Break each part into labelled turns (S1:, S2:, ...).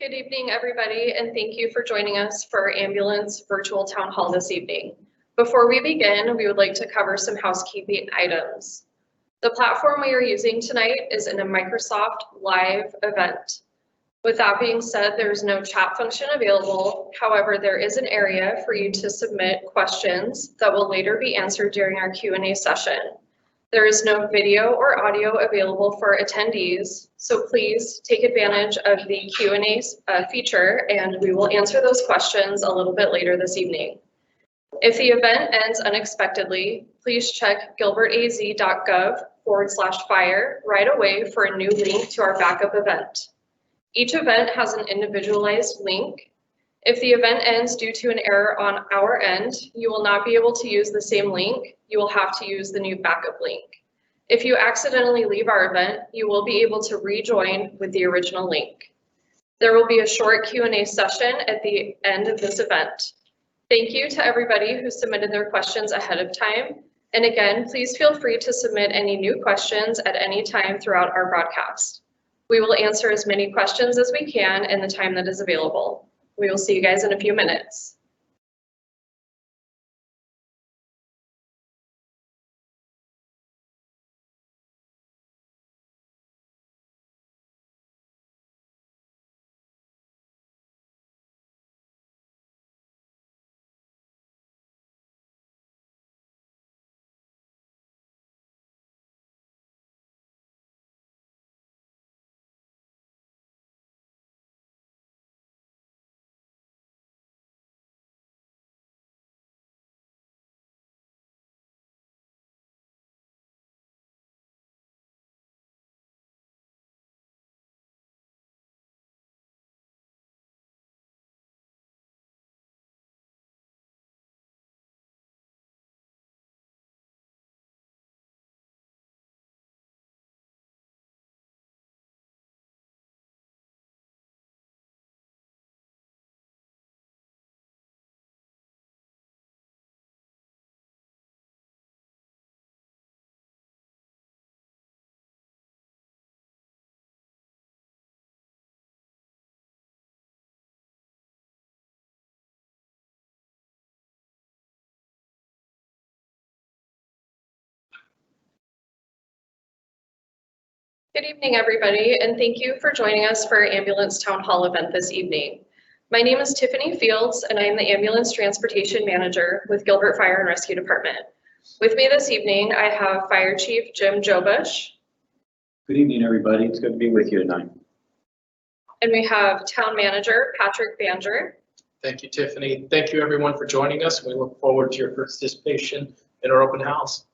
S1: Good evening, everybody, and thank you for joining us for our ambulance virtual town hall this evening. Before we begin, we would like to cover some housekeeping items. The platform we are using tonight is in a Microsoft Live event. With that being said, there is no chat function available. However, there is an area for you to submit questions that will later be answered during our Q&A session. There is no video or audio available for attendees, so please take advantage of the Q&A feature and we will answer those questions a little bit later this evening. If the event ends unexpectedly, please check gilbertaz.gov/fire right away for a new link to our backup event. Each event has an individualized link. If the event ends due to an error on our end, you will not be able to use the same link. You will have to use the new backup link. If you accidentally leave our event, you will be able to rejoin with the original link. There will be a short Q&A session at the end of this event. Thank you to everybody who submitted their questions ahead of time. And again, please feel free to submit any new questions at any time throughout our broadcast. We will answer as many questions as we can in the time that is available. We will see you guys in a few minutes. Good evening, everybody, and thank you for joining us for our ambulance town hall event this evening. My name is Tiffany Fields, and I am the ambulance transportation manager with Gilbert Fire and Rescue Department. With me this evening, I have Fire Chief Jim Jobush.
S2: Good evening, everybody. It's good to be with you tonight.
S1: And we have Town Manager Patrick Banger.
S3: Thank you, Tiffany. Thank you, everyone, for joining us. We look forward to your participation in our open house.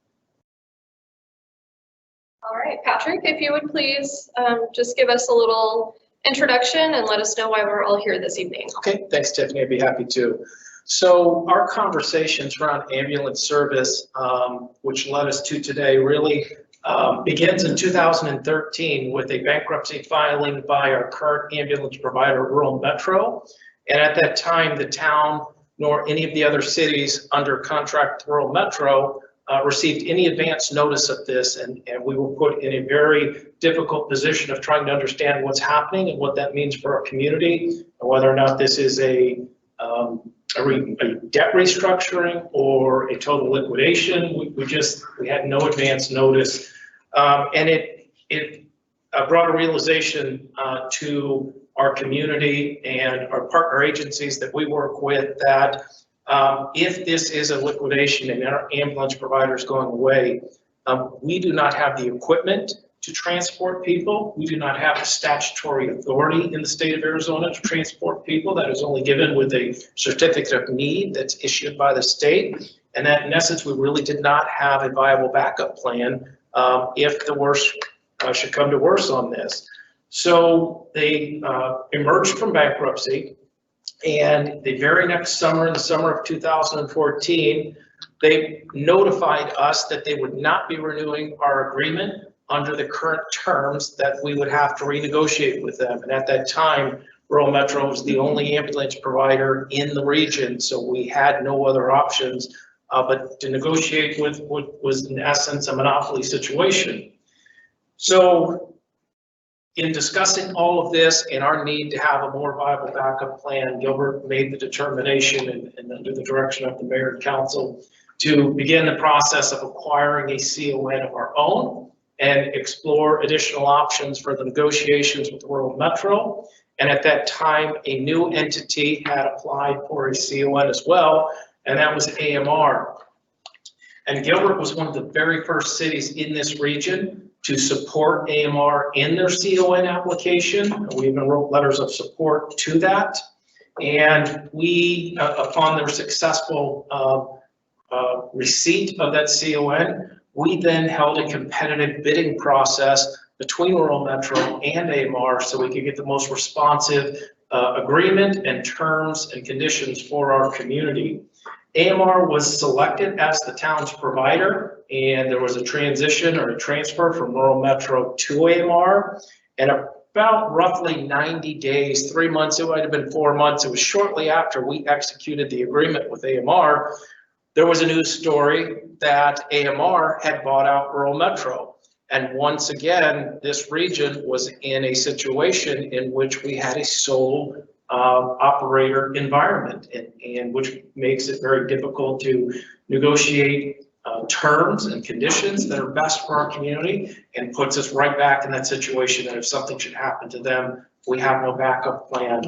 S1: All right, Patrick, if you would please just give us a little introduction and let us know why we're all here this evening.
S3: Okay, thanks, Tiffany. I'd be happy to. So our conversations around ambulance service, which led us to today, really begins in 2013 with a bankruptcy filing by our current ambulance provider, Rural Metro. And at that time, the town nor any of the other cities under contract with Rural Metro received any advance notice of this, and we were put in a very difficult position of trying to understand what's happening and what that means for our community, and whether or not this is a debt restructuring or a total liquidation. We had no advance notice, and it brought a realization to our community and our partner agencies that we work with that if this is a liquidation and our ambulance provider is going away, we do not have the equipment to transport people. We do not have the statutory authority in the state of Arizona to transport people. That is only given with a certificate of need that's issued by the state. And that, in essence, we really did not have a viable backup plan if the worst should come to worse on this. So they emerged from bankruptcy. And the very next summer, in the summer of 2014, they notified us that they would not be renewing our agreement under the current terms, that we would have to renegotiate with them. And at that time, Rural Metro was the only ambulance provider in the region, so we had no other options but to negotiate with what was in essence a monopoly situation. So in discussing all of this and our need to have a more viable backup plan, Gilbert made the determination and under the direction of the mayor and council to begin the process of acquiring a CON of our own and explore additional options for the negotiations with Rural Metro. And at that time, a new entity had applied for a CON as well, and that was AMR. And Gilbert was one of the very first cities in this region to support AMR in their CON application. We even wrote letters of support to that. And we, upon their successful receipt of that CON, we then held a competitive bidding process between Rural Metro and AMR so we could get the most responsive agreement and terms and conditions for our community. AMR was selected as the town's provider, and there was a transition or a transfer from Rural Metro to AMR. And about roughly 90 days, 3 months, it might have been 4 months, it was shortly after we executed the agreement with AMR, there was a news story that AMR had bought out Rural Metro. And once again, this region was in a situation in which we had a sole operator environment, and which makes it very difficult to negotiate terms and conditions that are best for our community, and puts us right back in that situation that if something should happen to them, we have no backup plan.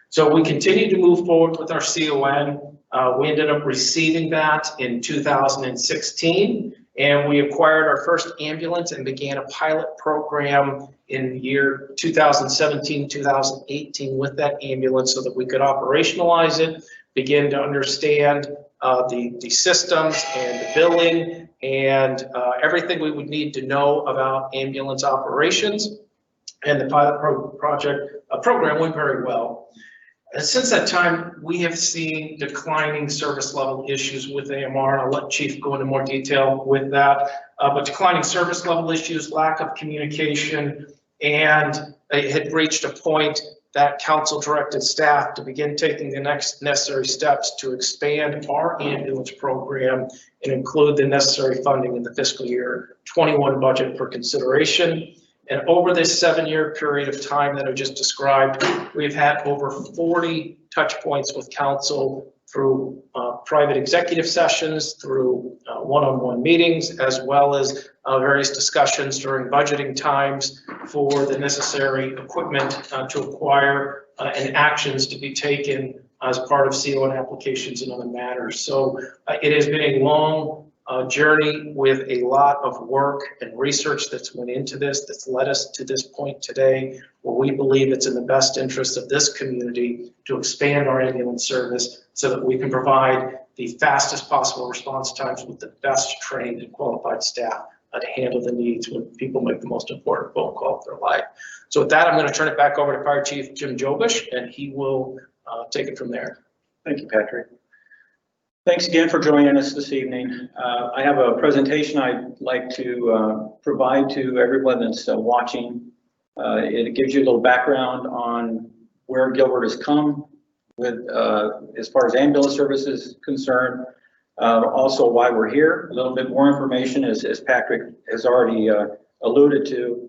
S3: So we continued to move forward with our CON. We ended up receiving that in 2016. And we acquired our first ambulance and began a pilot program in the year 2017, 2018 with that ambulance so that we could operationalize it, begin to understand the systems and the billing and everything we would need to know about ambulance operations. And the pilot program went very well. And since that time, we have seen declining service level issues with AMR. I'll let Chief go into more detail with that. But declining service level issues, lack of communication, and it had reached a point that council directed staff to begin taking the next necessary steps to expand our ambulance program and include the necessary funding in the fiscal year 21 budget for consideration. And over this 7-year period of time that I just described, we've had over 40 touch points with council through private executive sessions, through one-on-one meetings, as well as various discussions during budgeting times for the necessary equipment to acquire and actions to be taken as part of CON applications and other matters. So it has been a long journey with a lot of work and research that's went into this, that's led us to this point today, where we believe it's in the best interest of this community to expand our ambulance service so that we can provide the fastest possible response times with the best trained and qualified staff to handle the needs when people make the most important phone call of their life. So with that, I'm going to turn it back over to Fire Chief Jim Jobish, and he will take it from there.
S2: Thank you, Patrick. Thanks again for joining us this evening. I have a presentation I'd like to provide to everyone that's watching. It gives you a little background on where Gilbert has come with as far as ambulance service is concerned, also why we're here, a little bit more information as Patrick has already alluded to,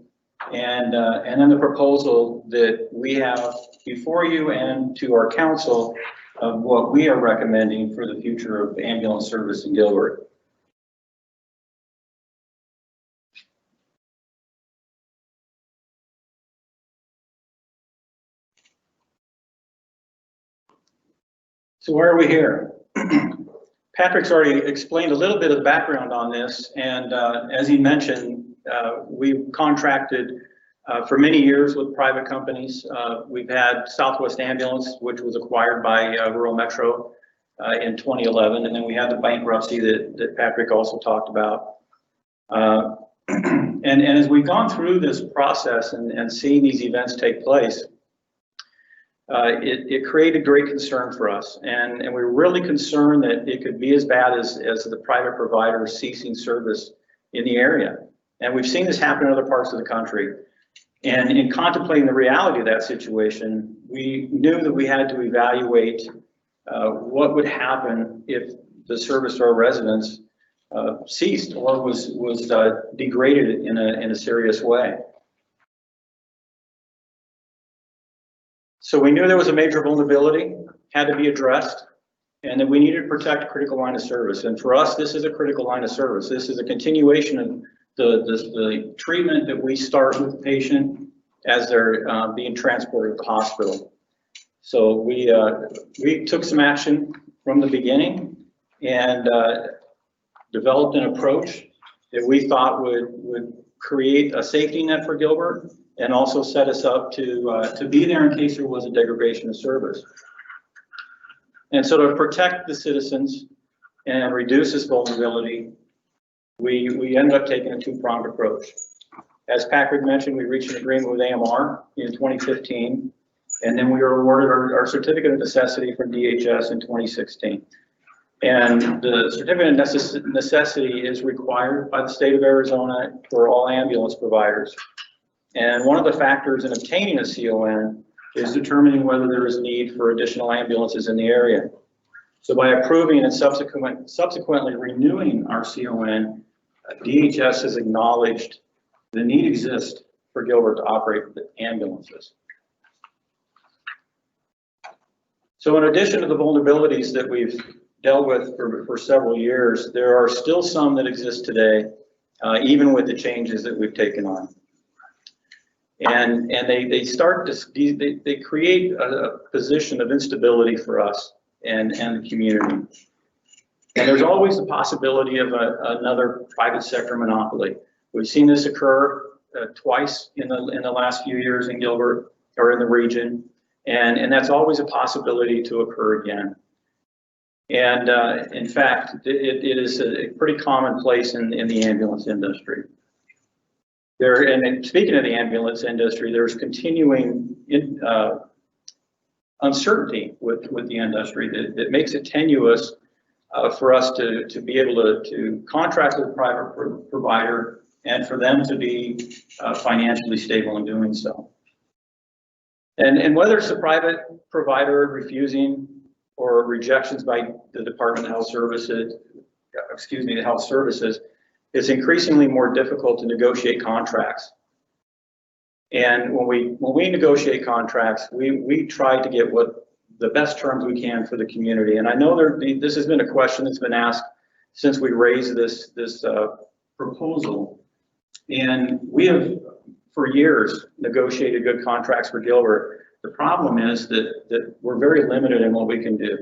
S2: and then the proposal that we have before you and to our council of what we are recommending for the future of ambulance service in Gilbert. So why are we here? Patrick's already explained a little bit of background on this, and as he mentioned, we've contracted for many years with private companies. We've had Southwest Ambulance, which was acquired by Rural Metro in 2011, and then we had the bankruptcy that Patrick also talked about. And as we've gone through this process and seeing these events take place, it created great concern for us, and we're really concerned that it could be as bad as the private providers ceasing service in the area. And we've seen this happen in other parts of the country. And in contemplating the reality of that situation, we knew that we had to evaluate what would happen if the service to our residents ceased or was degraded in a serious way. So we knew there was a major vulnerability, had to be addressed, and that we needed to protect a critical line of service. And for us, this is a critical line of service. This is a continuation of the treatment that we start with the patient as they're being transported to the hospital. So we took some action from the beginning and developed an approach that we thought would create a safety net for Gilbert and also set us up to be there in case there was a degradation of service. And so to protect the citizens and reduce this vulnerability, we ended up taking a two-pronged approach. As Patrick mentioned, we reached an agreement with AMR in 2015, and then we were awarded our certificate of necessity from DHS in 2016. And the certificate of necessity is required by the state of Arizona for all ambulance providers. And one of the factors in obtaining a CON is determining whether there is need for additional ambulances in the area. So by approving and subsequently renewing our CON, DHS has acknowledged the need exists for Gilbert to operate the ambulances. So in addition to the vulnerabilities that we've dealt with for several years, there are still some that exist today, even with the changes that we've taken on. And they create a position of instability for us and the community. And there's always the possibility of another private sector monopoly. We've seen this occur twice in the last few years in Gilbert or in the region, and that's always a possibility to occur again. And in fact, it is a pretty commonplace in the ambulance industry. And speaking of the ambulance industry, there's continuing uncertainty with the industry that makes it tenuous for us to be able to contract with a private provider and for them to be financially stable in doing so. And whether it's a private provider refusing or rejections by the Department of Health Services, the Health Services, it's increasingly more difficult to negotiate contracts. And when we negotiate contracts, we try to get what the best terms we can for the community. And I know this has been a question that's been asked since we raised this proposal. And we have, for years, negotiated good contracts for Gilbert. The problem is that we're very limited in what we can do.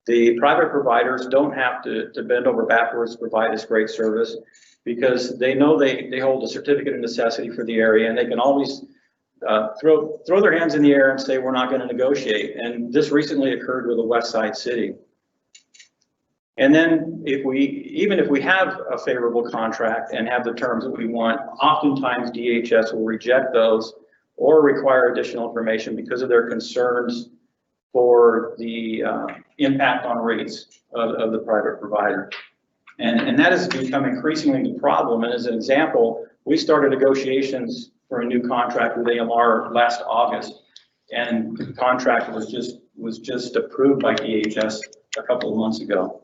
S2: The private providers don't have to bend over backwards to provide us great service because they know they hold a certificate of necessity for the area, and they can always throw their hands in the air and say, we're not going to negotiate. And this recently occurred with a West Side city. And then even if we have a favorable contract and have the terms that we want, oftentimes DHS will reject those or require additional information because of their concerns for the impact on rates of the private provider. And that has become increasingly the problem. And as an example, we started negotiations for a new contract with AMR last August, and the contract was just approved by DHS a couple of months ago.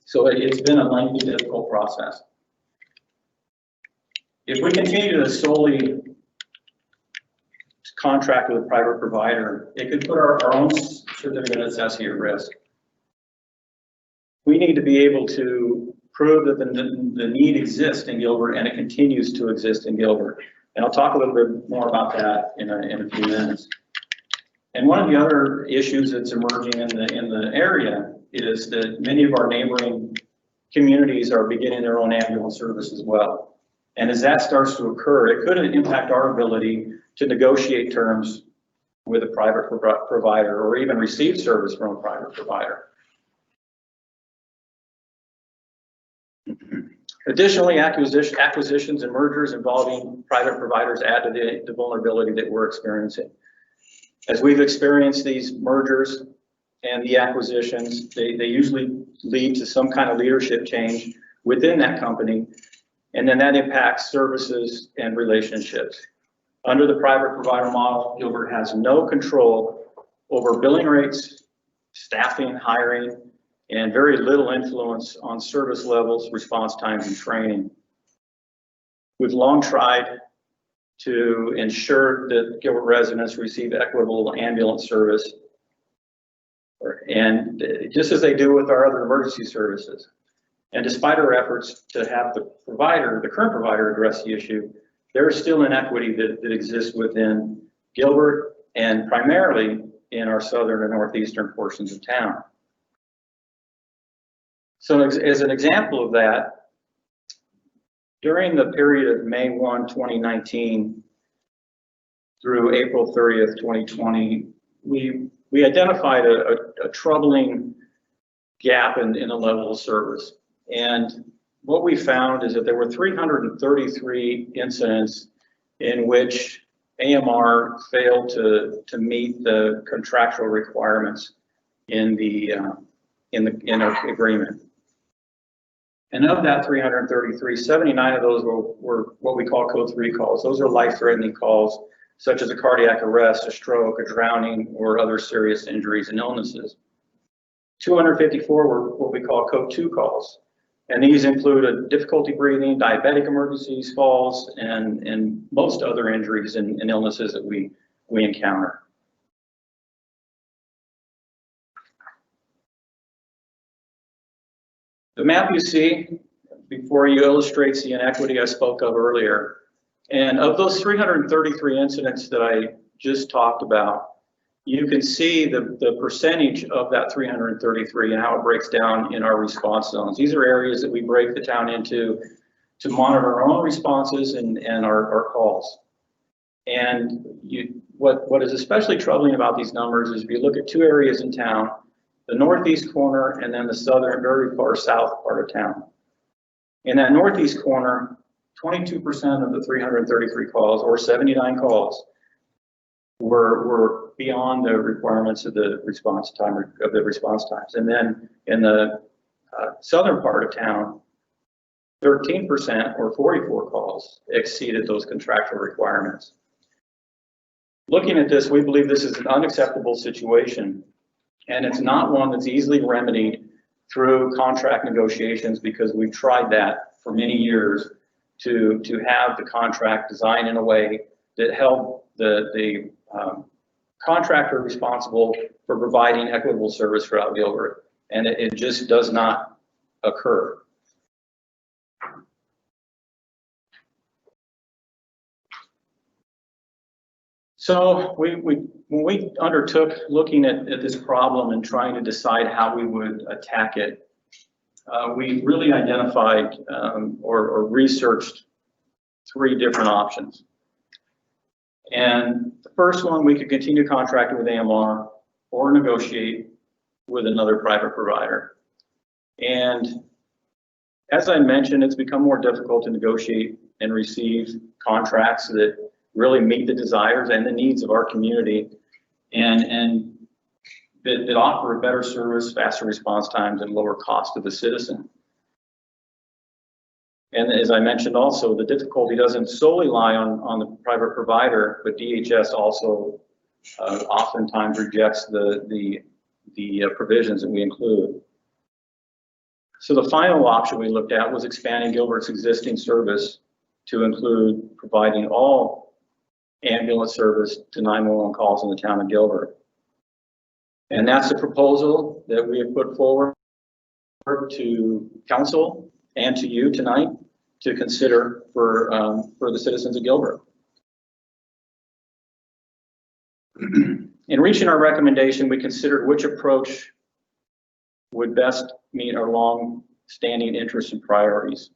S2: So it's been a lengthy, difficult process. If we continue to solely contract with a private provider, it could put our own certificate of necessity at risk. We need to be able to prove that the need exists in Gilbert and it continues to exist in Gilbert. And I'll talk a little bit more about that in a few minutes. And one of the other issues that's emerging in the area is that many of our neighboring communities are beginning their own ambulance service as well. And as that starts to occur, it could impact our ability to negotiate terms with a private provider or even receive service from a private provider. Additionally, acquisitions and mergers involving private providers add to the vulnerability that we're experiencing. As we've experienced these mergers and the acquisitions, they usually lead to some kind of leadership change within that company, and then that impacts services and relationships. Under the private provider model, Gilbert has no control over billing rates, staffing, hiring, and very little influence on service levels, response times, and training. We've long tried to ensure that Gilbert residents receive equitable ambulance service, and just as they do with our other emergency services. And despite our efforts to have the current provider address the issue, there is still inequity that exists within Gilbert and primarily in our southern and northeastern portions of town. So as an example of that, during the period of May 1, 2019 through April 30th, 2020, we identified a troubling gap in the level of service. And what we found is that there were 333 incidents in which AMR failed to meet the contractual requirements in the agreement. And of that 333, 79 of those were what we call code 3 calls. Those are life-threatening calls, such as a cardiac arrest, a stroke, a drowning, or other serious injuries and illnesses. 254 were what we call code 2 calls. And these include difficulty breathing, diabetic emergencies, falls, and most other injuries and illnesses that we encounter. The map you see before you illustrates the inequity I spoke of earlier. And of those 333 incidents that I just talked about, you can see the percentage of that 333 and how it breaks down in our response zones. These are areas that we break the town into to monitor our own responses and our calls. And what is especially troubling about these numbers is if you look at two areas in town, the northeast corner and then the southern, very far south part of town. In that northeast corner, 22% of the 333 calls, or 79 calls, were beyond the requirements of the response times. And then in the southern part of town, 13% or 44 calls exceeded those contractual requirements. Looking at this, we believe this is an unacceptable situation, and it's not one that's easily remedied through contract negotiations, because we've tried that for many years to have the contract designed in a way that held the contractor responsible for providing equitable service throughout Gilbert, and it just does not occur. So when we undertook looking at this problem and trying to decide how we would attack it, we really identified or researched three different options. And the first one, we could continue contracting with AMR or negotiate with another private provider. And as I mentioned, it's become more difficult to negotiate and receive contracts that really meet the desires and the needs of our community, and that offer a better service, faster response times, and lower cost to the citizen. And as I mentioned also, the difficulty doesn't solely lie on the private provider, but DHS also oftentimes rejects the provisions that we include. So the final option we looked at was expanding Gilbert's existing service to include providing all ambulance service to 911 calls in the town of Gilbert. And that's the proposal that we have put forward to council and to you tonight to consider for the citizens of Gilbert. In reaching our recommendation, we considered which approach would best meet our long-standing interests and priorities.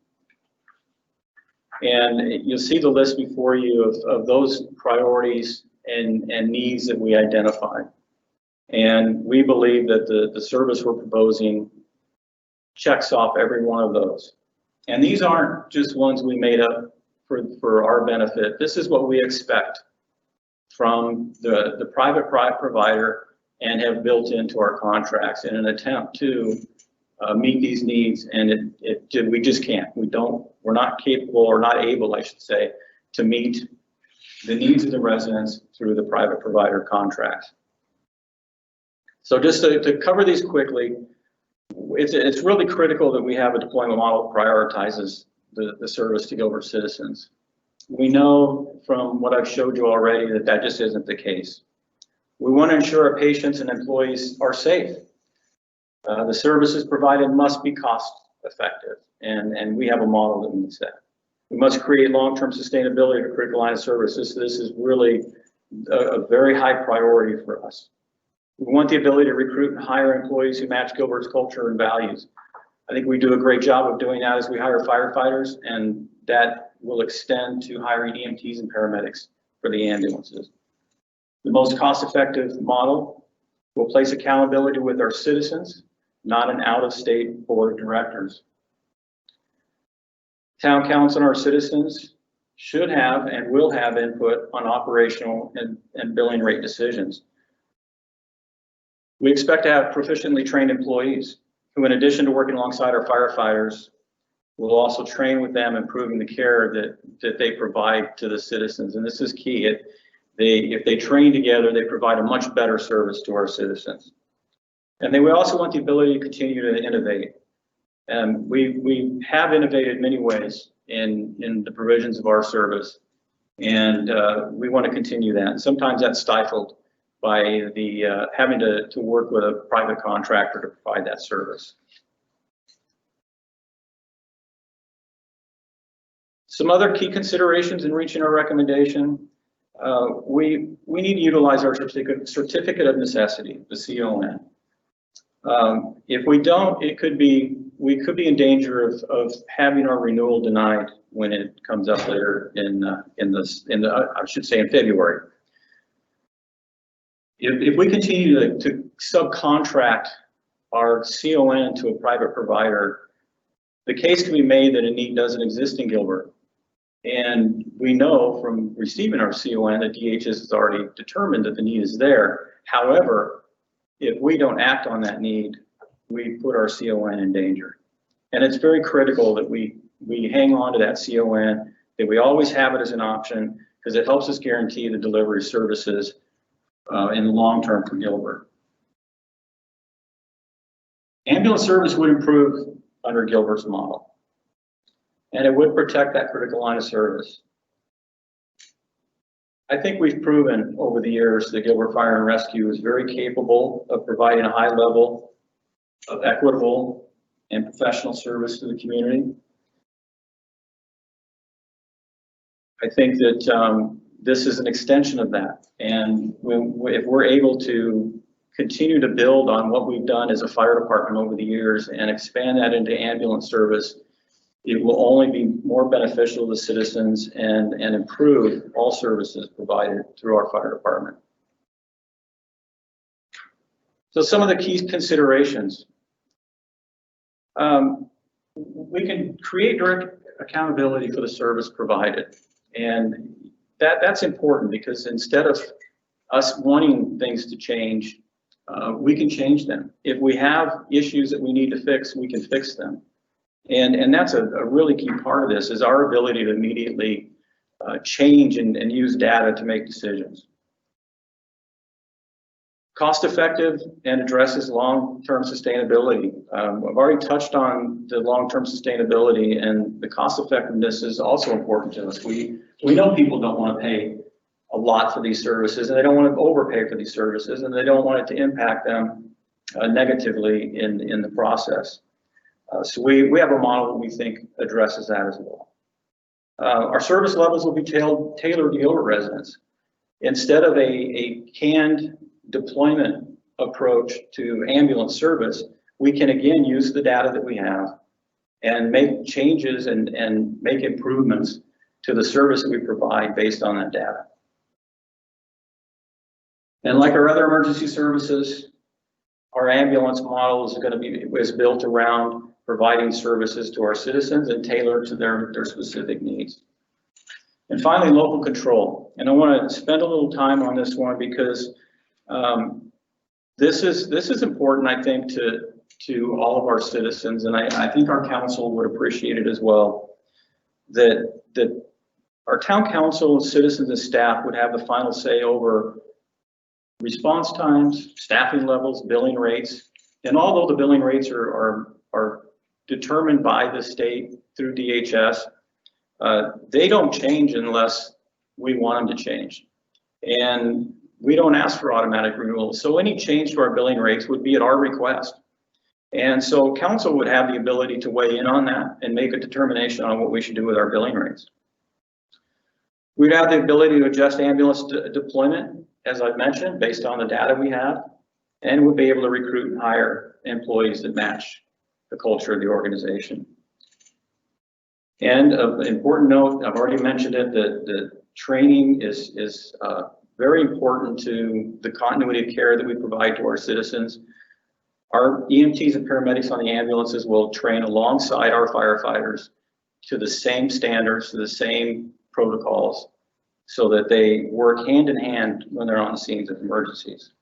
S2: And you'll see the list before you of those priorities and needs that we identified. And we believe that the service we're proposing checks off every one of those. And these aren't just ones we made up for our benefit. This is what we expect from the private provider and have built into our contracts in an attempt to meet these needs, and we just can't. We're not capable, or not able, I should say, to meet the needs of the residents through the private provider contracts. So just to cover these quickly, it's really critical that we have a deployment model that prioritizes the service to Gilbert citizens. We know from what I've showed you already that that just isn't the case. We want to ensure our patients and employees are safe. The services provided must be cost effective, and we have a model that meets that. We must create long-term sustainability to critical line of services. This is really a very high priority for us. We want the ability to recruit and hire employees who match Gilbert's culture and values. I think we do a great job of doing that as we hire firefighters, and that will extend to hiring EMTs and paramedics for the ambulances. The most cost-effective model will place accountability with our citizens, not an out-of-state board of directors. Town council and our citizens should have and will have input on operational and billing rate decisions. We expect to have proficiently trained employees who, in addition to working alongside our firefighters, will also train with them, improving the care that they provide to the citizens. And this is key. If they train together, they provide a much better service to our citizens. And we also want the ability to continue to innovate. And we have innovated many ways in the provisions of our service, and we want to continue that. And sometimes that's stifled by the having to work with a private contractor to provide that service. Some other key considerations in reaching our recommendation. We need to utilize our certificate of necessity, the CON. If we don't, we could be in danger of having our renewal denied when it comes up later in February. If we continue to subcontract our CON to a private provider, the case can be made that a need doesn't exist in Gilbert. And we know from receiving our CON that DHS has already determined that the need is there. However, if we don't act on that need, we put our CON in danger. And it's very critical that we hang on to that CON, that we always have it as an option, because it helps us guarantee the delivery of services in the long term for Gilbert. Ambulance service would improve under Gilbert's model, and it would protect that critical line of service. I think we've proven over the years that Gilbert Fire and Rescue is very capable of providing a high level of equitable and professional service to the community. I think that this is an extension of that. And if we're able to continue to build on what we've done as a fire department over the years and expand that into ambulance service, it will only be more beneficial to citizens and improve all services provided through our fire department. So some of the key considerations. We can create direct accountability for the service provided. And that's important, because instead of us wanting things to change, we can change them. If we have issues that we need to fix, we can fix them. And that's a really key part of this, is our ability to immediately change and use data to make decisions. Cost effective and addresses long-term sustainability. I've already touched on the long-term sustainability, and the cost effectiveness is also important to us. We know people don't want to pay a lot for these services, and they don't want to overpay for these services, and they don't want it to impact them negatively in the process. So we have a model that we think addresses that as well. Our service levels will be tailored to Gilbert residents. Instead of a canned deployment approach to ambulance service, we can again use the data that we have and make changes and make improvements to the service that we provide based on that data. And like our other emergency services, our ambulance model is built around providing services to our citizens and tailored to their specific needs. And finally, local control. And I want to spend a little time on this one, because this is important, I think, to all of our citizens, and I think our council would appreciate it as well, that our town council, citizens, and staff would have the final say over response times, staffing levels, billing rates. And although the billing rates are determined by the state through DHS, they don't change unless we want them to change. And we don't ask for automatic renewals, so any change to our billing rates would be at our request. And so council would have the ability to weigh in on that and make a determination on what we should do with our billing rates. We'd have the ability to adjust ambulance deployment, as I've mentioned, based on the data we have, and we'll be able to recruit and hire employees that match the culture of the organization. And an important note, I've already mentioned it, that the training is very important to the continuity of care that we provide to our citizens. Our EMTs and paramedics on the ambulances will train alongside our firefighters to the same standards, to the same protocols, so that they work hand in hand when they're on the scenes of emergencies.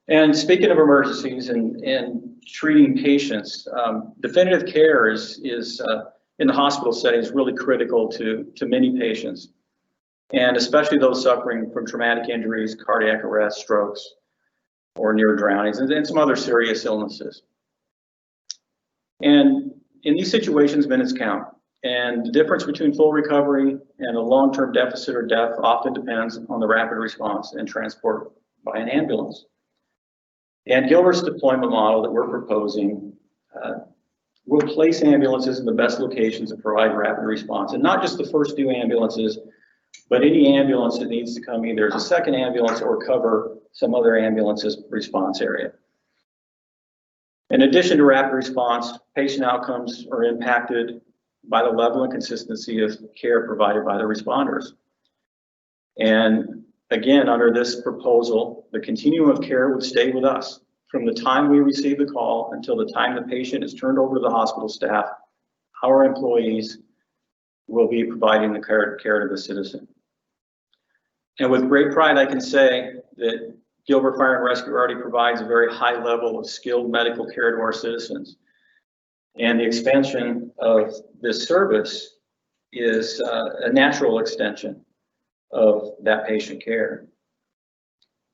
S2: And speaking of emergencies and treating patients, definitive care is in the hospital setting is really critical to many patients, and especially those suffering from traumatic injuries, cardiac arrest, strokes, or near drownings, and some other serious illnesses. And in these situations, minutes count. And the difference between full recovery and a long-term deficit or death often depends on the rapid response and transport by an ambulance. And Gilbert's deployment model that we're proposing will place ambulances in the best locations to provide rapid response. And not just the first few ambulances, but any ambulance that needs to come either as a second ambulance or cover some other ambulance's response area. In addition to rapid response, patient outcomes are impacted by the level and consistency of care provided by the responders. And again, under this proposal, the continuum of care would stay with us from the time we receive the call until the time the patient is turned over to the hospital staff. Our employees will be providing the care to the citizen. And with great pride, I can say that Gilbert Fire and Rescue already provides a very high level of skilled medical care to our citizens. And the expansion of this service is a natural extension of that patient care.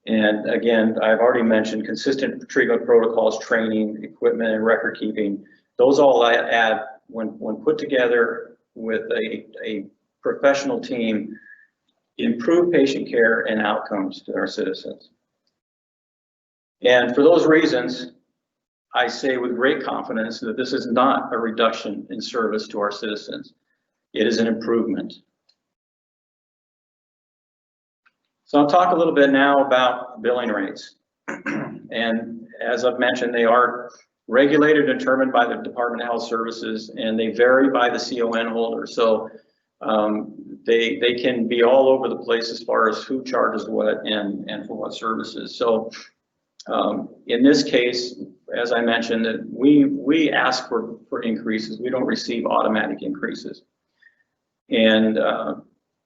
S2: And again, I've already mentioned consistent treatment protocols, training, equipment, and record keeping. Those all add, when put together with a professional team, improve patient care and outcomes to our citizens. And for those reasons, I say with great confidence that this is not a reduction in service to our citizens. It is an improvement. So I'll talk a little bit now about billing rates. And as I've mentioned, they are regulated and determined by the Department of Health Services, and they vary by the CON holder. So they can be all over the place as far as who charges what and for what services. So in this case, as I mentioned, that we ask for increases. We don't receive automatic increases. And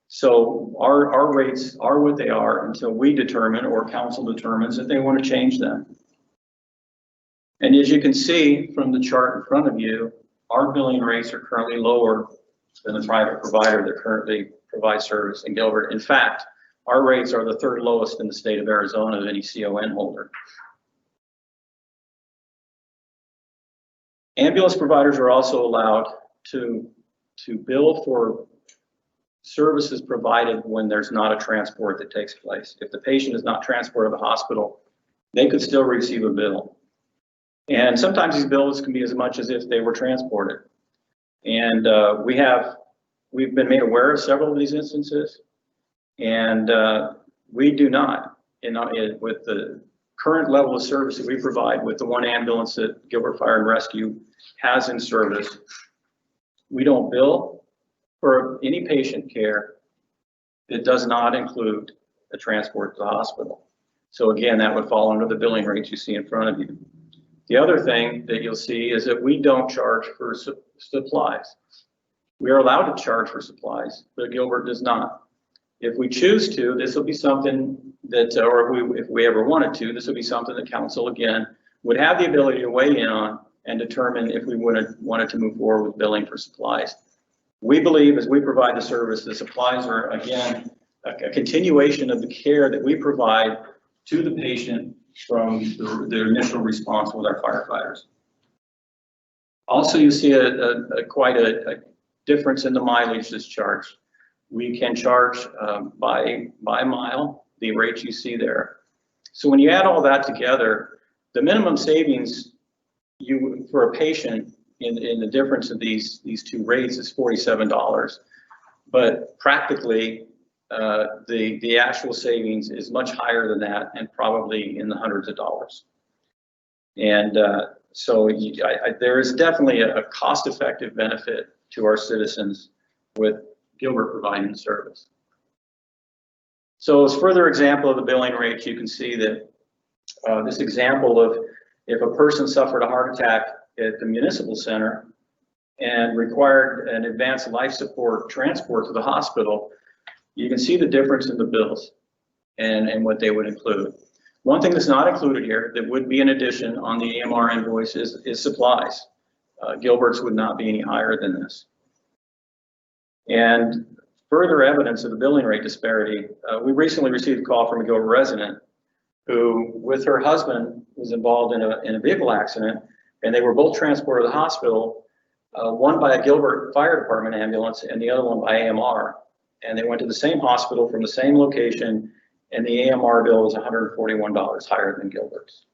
S2: so our rates are what they are until we determine or council determines that they want to change them. And as you can see from the chart in front of you, our billing rates are currently lower than the private provider that currently provides service in Gilbert. In fact, our rates are the third lowest in the state of Arizona of any CON holder. Ambulance providers are also allowed to bill for services provided when there's not a transport that takes place. If the patient is not transported to the hospital, they could still receive a bill. And sometimes these bills can be as much as if they were transported. And we've been made aware of several of these instances, and we do not, with the current level of service that we provide with the one ambulance that Gilbert Fire and Rescue has in service, we don't bill for any patient care that does not include a transport to the hospital. So again, that would fall under the billing rates you see in front of you. The other thing that you'll see is that we don't charge for supplies. We are allowed to charge for supplies, but Gilbert does not. If we choose to, this will be something that, or if we ever wanted to, this would be something that council, again, would have the ability to weigh in on and determine if we wanted to move forward with billing for supplies. We believe as we provide the service, the supplies are, again, a continuation of the care that we provide to the patient from the initial response with our firefighters. Also, you see quite a difference in the mileage that's charged. we can charge by mile, the rates you see there. So when you add all that together, the minimum savings for a patient in the difference of these two rates is $47. But practically, the actual savings is much higher than that, and probably in the hundreds of dollars. And so there is definitely a cost-effective benefit to our citizens with Gilbert providing the service. So as further example of the billing rates, you can see that this example of if a person suffered a heart attack at the municipal center and required an advanced life support transport to the hospital, you can see the difference in the bills and what they would include. One thing that's not included here that would be an addition on the AMR invoice is supplies. Gilbert's would not be any higher than this. And further evidence of the billing rate disparity, we recently received a call from a Gilbert resident who, with her husband, was involved in a vehicle accident, and they were both transported to the hospital, one by a Gilbert Fire Department ambulance and the other one by AMR. And they went to the same hospital from the same location, and the AMR bill was $141 higher than Gilbert's.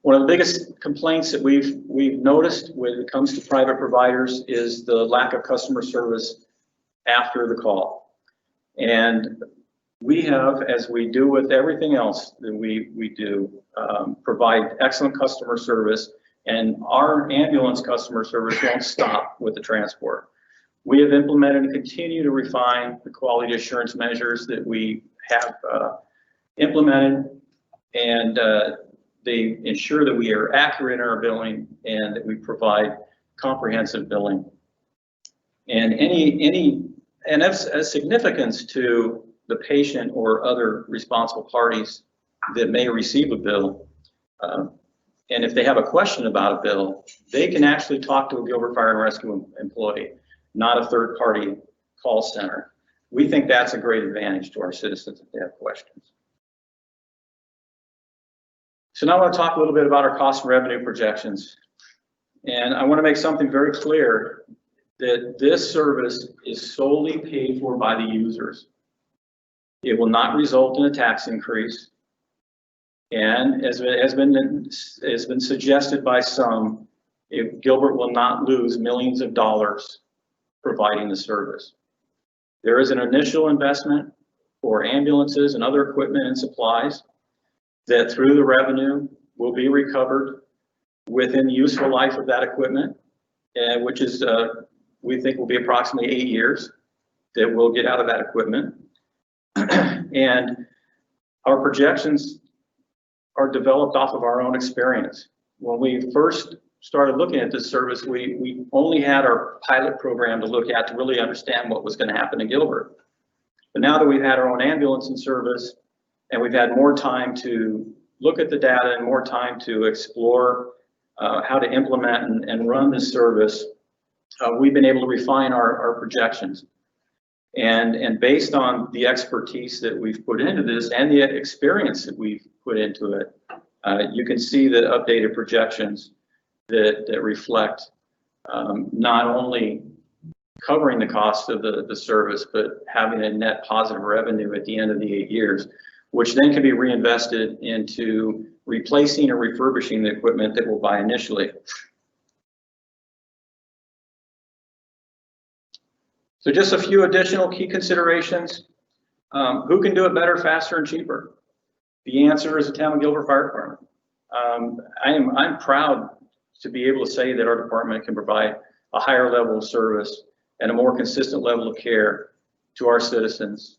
S2: One of the biggest complaints that we've noticed when it comes to private providers is the lack of customer service after the call. And we have, as we do with everything else that we do, provide excellent customer service, and our ambulance customer service won't stop with the transport. We have implemented and continue to refine the quality assurance measures that we have implemented, and they ensure that we are accurate in our billing and that we provide comprehensive billing. And and that's significance to the patient or other responsible parties that may receive a bill. And if they have a question about a bill, they can actually talk to a Gilbert Fire and Rescue employee, not a third-party call center. We think that's a great advantage to our citizens if they have questions. So now I want to talk a little bit about our cost and revenue projections. And I want to make something very clear that this service is solely paid for by the users. It will not result in a tax increase. And as has been suggested by some, Gilbert will not lose millions of dollars providing the service. There is an initial investment for ambulances and other equipment and supplies that through the revenue will be recovered within the useful life of that equipment, which is, we think will be approximately 8 years that we'll get out of that equipment. And our projections are developed off of our own experience. When we first started looking at this service, we only had our pilot program to look at to really understand what was going to happen in Gilbert. But now that we've had our own ambulance in service, and we've had more time to look at the data and more time to explore how to implement and run this service, we've been able to refine our projections. And based on the expertise that we've put into this and the experience that we've put into it, you can see the updated projections that reflect not only covering the cost of the service, but having a net positive revenue at the end of the 8 years, which then can be reinvested into replacing or refurbishing the equipment that we'll buy initially. So just a few additional key considerations. Who can do it better, faster, and cheaper? The answer is the town of Gilbert Fire Department. I'm proud to be able to say that our department can provide a higher level of service and a more consistent level of care to our citizens,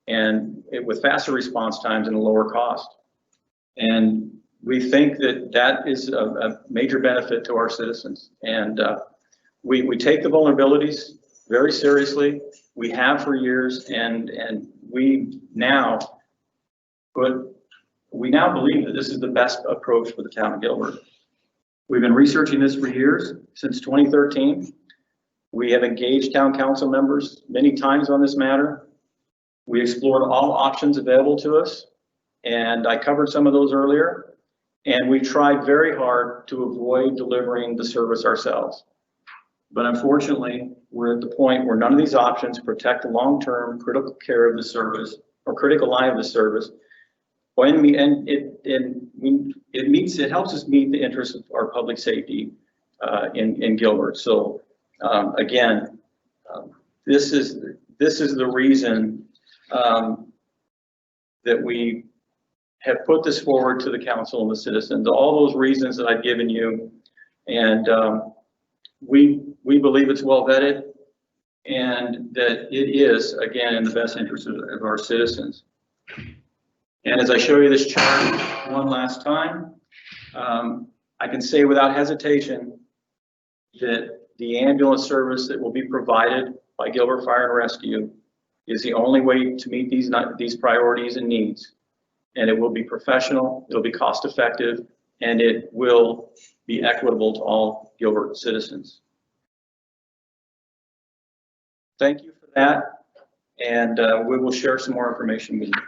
S2: and with faster response times and a lower cost. And we think that that is a major benefit to our citizens. And we take the vulnerabilities very seriously. We have for years, and we now believe that this is the best approach for the town of Gilbert. We've been researching this for years, since 2013. We have engaged town council members many times on this matter. We explored all options available to us, and I covered some of those earlier. And we tried very hard to avoid delivering the service ourselves. But unfortunately, we're at the point where none of these options protect the long-term critical care of the service or critical line of the service. And it helps us meet the interests of our public safety in Gilbert. So again, this is the reason that we have put this forward to the council and the citizens. All those reasons that I've given you, and we believe it's well vetted, and that it is, again, in the best interest of our citizens. And as I show you this chart one last time, I can say without hesitation that the ambulance service that will be provided by Gilbert Fire and Rescue is the only way to meet these priorities and needs. And it will be professional, it'll be cost effective, and it will be equitable to all Gilbert citizens. Thank you for that, and we will share some more information with you.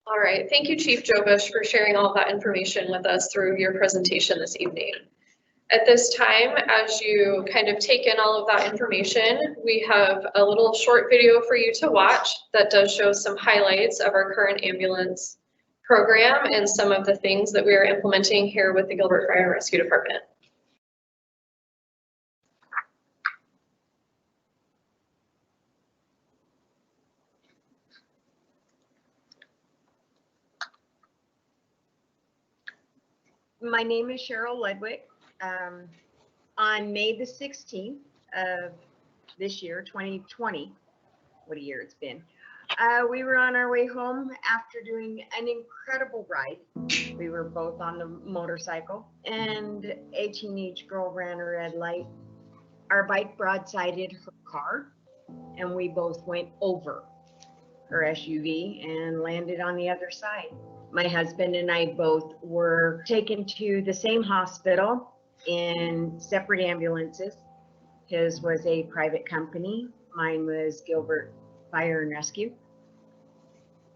S1: All right, thank you, Chief Jobish, for sharing all of that information with us through your presentation this evening. At this time, as you kind of take in all of that information, we have a little short video for you to watch that does show some highlights of our current ambulance program and some of the things that we are implementing here with the Gilbert Fire and Rescue Department.
S4: My name is Cheryl Ledwick. On May the 16th of this year, 2020, what a year it's been, we were on our way home after doing an incredible ride. We were both on the motorcycle, and a teenage girl ran a red light. Our bike broadsided her car, and we both went over her SUV and landed on the other side. My husband and I both were taken to the same hospital in separate ambulances. His was a private company. Mine was Gilbert Fire and Rescue.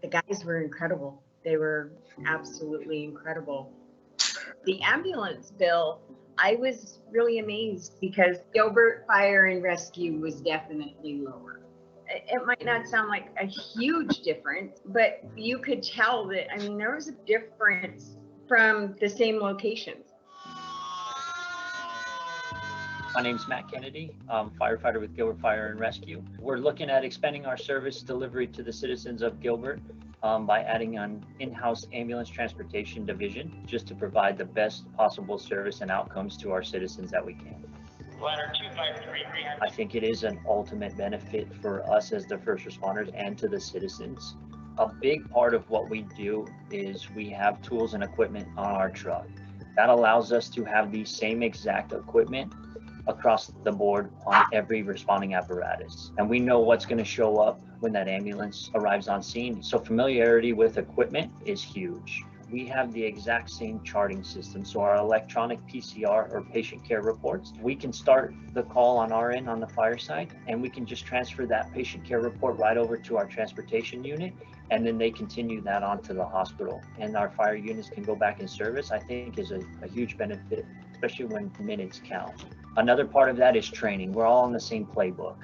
S4: The guys were incredible. They were absolutely incredible. The ambulance bill, I was really amazed because Gilbert Fire and Rescue was definitely lower. It might not sound like a huge difference, but you could tell that, I mean, there was a difference from the same locations.
S5: My name's Matt Kennedy. I'm firefighter with Gilbert Fire and Rescue. We're looking at expanding our service delivery to the citizens of Gilbert by adding an in-house ambulance transportation division just to provide the best possible service and outcomes to our citizens that we can. I think it is an ultimate benefit for us as the first responders and to the citizens. A big part of what we do is we have tools and equipment on our truck. That allows us to have the same exact equipment across the board on every responding apparatus. And we know what's going to show up when that ambulance arrives on scene. So familiarity with equipment is huge. We have the exact same charting system. So our electronic PCR or patient care reports, we can start the call on our end on the fire side, and we can just transfer that patient care report right over to our transportation unit, and then they continue that on to the hospital. And our fire units can go back in service, I think is a huge benefit, especially when minutes count. Another part of that is training. We're all on the same playbook.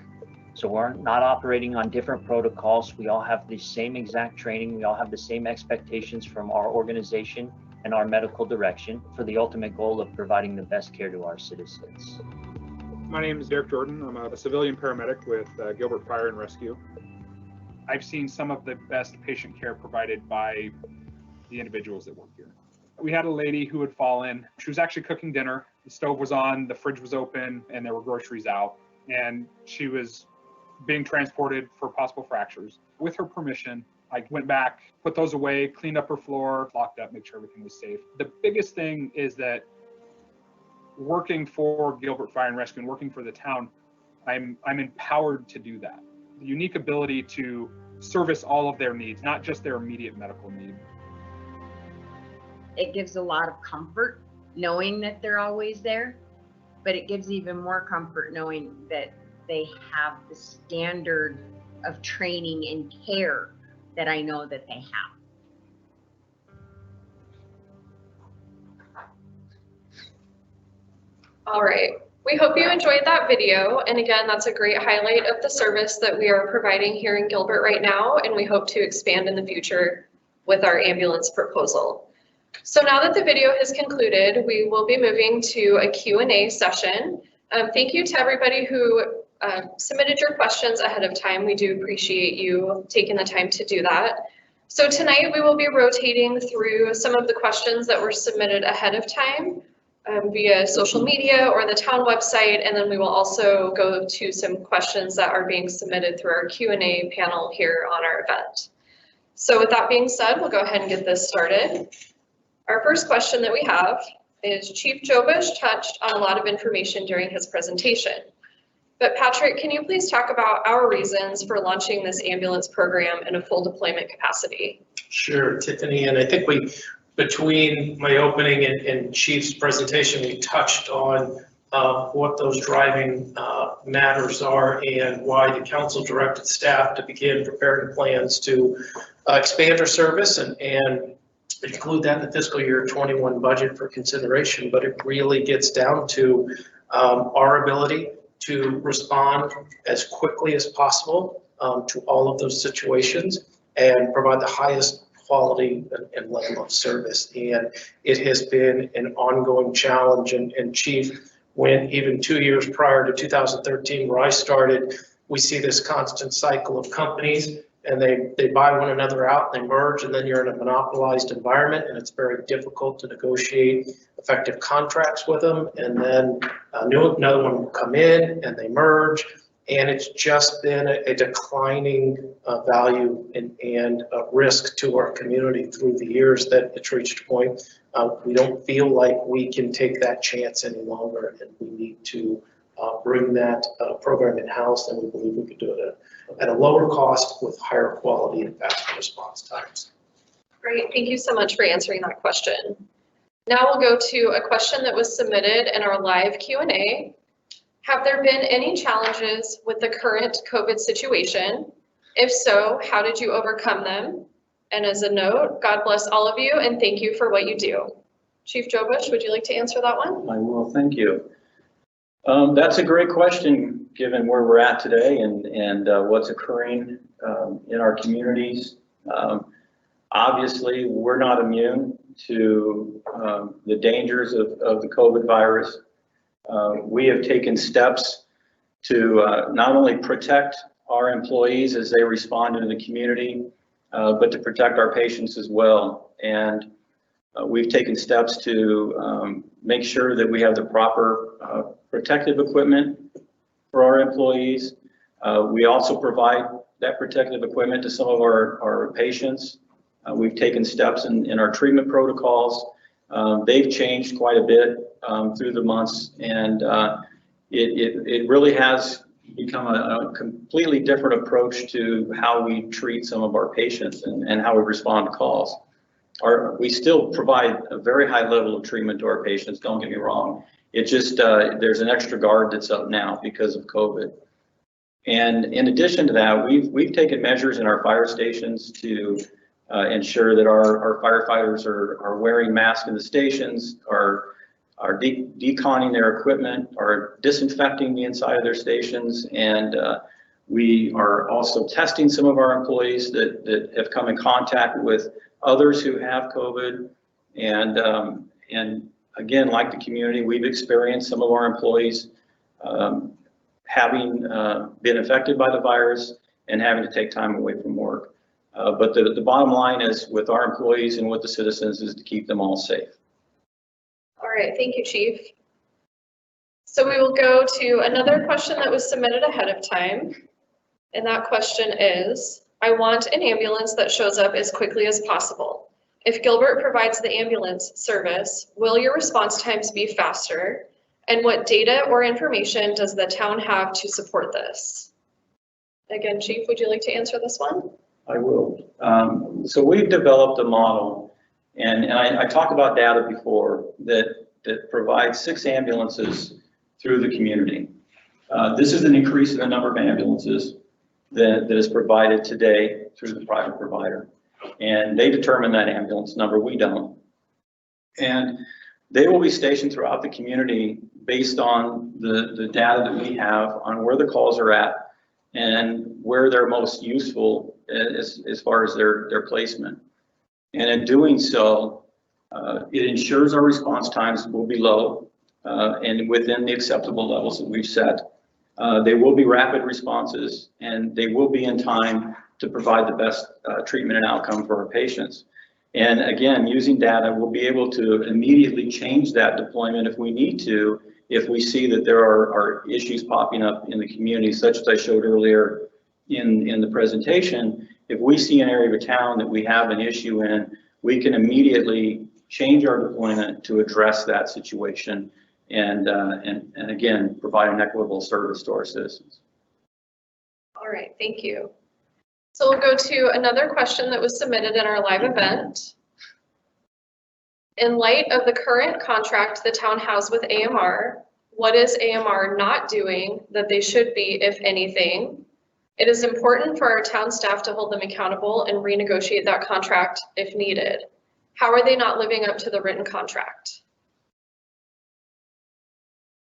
S5: So we're not operating on different protocols. We all have the same exact training. We all have the same expectations from our organization and our medical direction for the ultimate goal of providing the best care to our citizens.
S6: My name is Derek Jordan. I'm a civilian paramedic with Gilbert Fire and Rescue. I've seen some of the best patient care provided by the individuals that work here. We had a lady who had fallen. She was actually cooking dinner. The stove was on, the fridge was open, and there were groceries out. And she was being transported for possible fractures. With her permission, I went back, put those away, cleaned up her floor, locked up, make sure everything was safe. The biggest thing is that working for Gilbert Fire and Rescue and working for the town, I'm empowered to do that. The unique ability to service all of their needs, not just their immediate medical need.
S4: It gives a lot of comfort knowing that they're always there, but it gives even more comfort knowing that they have the standard of training and care that I know that they have.
S1: All right, We hope you enjoyed that video. And again, that's a great highlight of the service that we are providing here in Gilbert right now, and we hope to expand in the future with our ambulance proposal. So now that the video has concluded, we will be moving to a Q&A session. Thank you to everybody who submitted your questions ahead of time. We do appreciate you taking the time to do that. So tonight we will be rotating through some of the questions that were submitted ahead of time via social media or the town website, and then we will also go to some questions that are being submitted through our Q&A panel here on our event. So with that being said, we'll go ahead and get this started. Our first question that we have is Chief Jobush touched on a lot of information during his presentation. But Patrick, can you please talk about our reasons for launching this ambulance program in a full deployment capacity?
S3: Sure, Tiffany, and I think between my opening and Chief's presentation, we touched on what those driving matters are and why the council directed staff to begin preparing plans to expand our service and include that in the fiscal year 21 budget for consideration. But it really gets down to our ability to respond as quickly as possible to all of those situations and provide the highest quality and level of service. And it has been an ongoing challenge. And Chief, when even 2 years prior to 2013, where I started, we see this constant cycle of companies and they buy one another out, they merge, and then you're in a monopolized environment and it's very difficult to negotiate effective contracts with them. And then another one will come in and they merge. And it's just been a declining value and risk to our community through the years that it's reached a point. We don't feel like we can take that chance any longer, and we need to bring that program in-house, and we believe we could do it at a lower cost with higher quality and faster response times.
S1: Great, thank you so much for answering that question. Now we'll go to a question that was submitted in our live Q&A. Have there been any challenges with the current COVID situation? If so, how did you overcome them? And as a note, God bless all of you and thank you for what you do. Chief Jobush, would you like to answer that one?
S2: I will, thank you. That's a great question, given where we're at today and what's occurring in our communities. Obviously, we're not immune to the dangers of the COVID virus. We have taken steps to not only protect our employees as they respond in the community, but to protect our patients as well. And we've taken steps to make sure that we have the proper protective equipment for our employees. We also provide that protective equipment to some of our patients. We've taken steps in our treatment protocols. They've changed quite a bit through the months, and it really has become a completely different approach to how we treat some of our patients and how we respond to calls. We still provide a very high level of treatment to our patients, don't get me wrong. It just, there's an extra guard that's up now because of COVID. And in addition to that, we've taken measures in our fire stations to ensure that our firefighters are wearing masks in the stations, are deconning their equipment, are disinfecting the inside of their stations, and we are also testing some of our employees that have come in contact with others who have COVID. And again, like the community, we've experienced some of our employees having been affected by the virus and having to take time away from work. But the bottom line is with our employees and with the citizens is to keep them all safe.
S1: All right, thank you, Chief. So we will go to another question that was submitted ahead of time. And that question is, I want an ambulance that shows up as quickly as possible. If Gilbert provides the ambulance service, will your response times be faster? And what data or information does the town have to support this? Again, Chief, would you like to answer this one?
S2: I will. So we've developed a model, and I talked about data before, that provides 6 ambulances through the community. This is an increase in the number of ambulances that is provided today through the private provider. And they determine that ambulance number, we don't. And they will be stationed throughout the community based on the data that we have on where the calls are at and where they're most useful as far as their placement. And in doing so, it ensures our response times will be low and within the acceptable levels that we've set. They will be rapid responses, and they will be in time to provide the best treatment and outcome for our patients. And again, using data, we'll be able to immediately change that deployment if we need to, if we see that there are issues popping up in the community, such as I showed earlier in the presentation. If we see an area of a town that we have an issue in, we can immediately change our deployment to address that situation and again, provide an equitable service to our citizens.
S1: All right, thank you. So we'll go to another question that was submitted in our live event. In light of the current contract the town has with AMR, what is AMR not doing that they should be, if anything? It is important for our town staff to hold them accountable and renegotiate that contract if needed. How are they not living up to the written contract?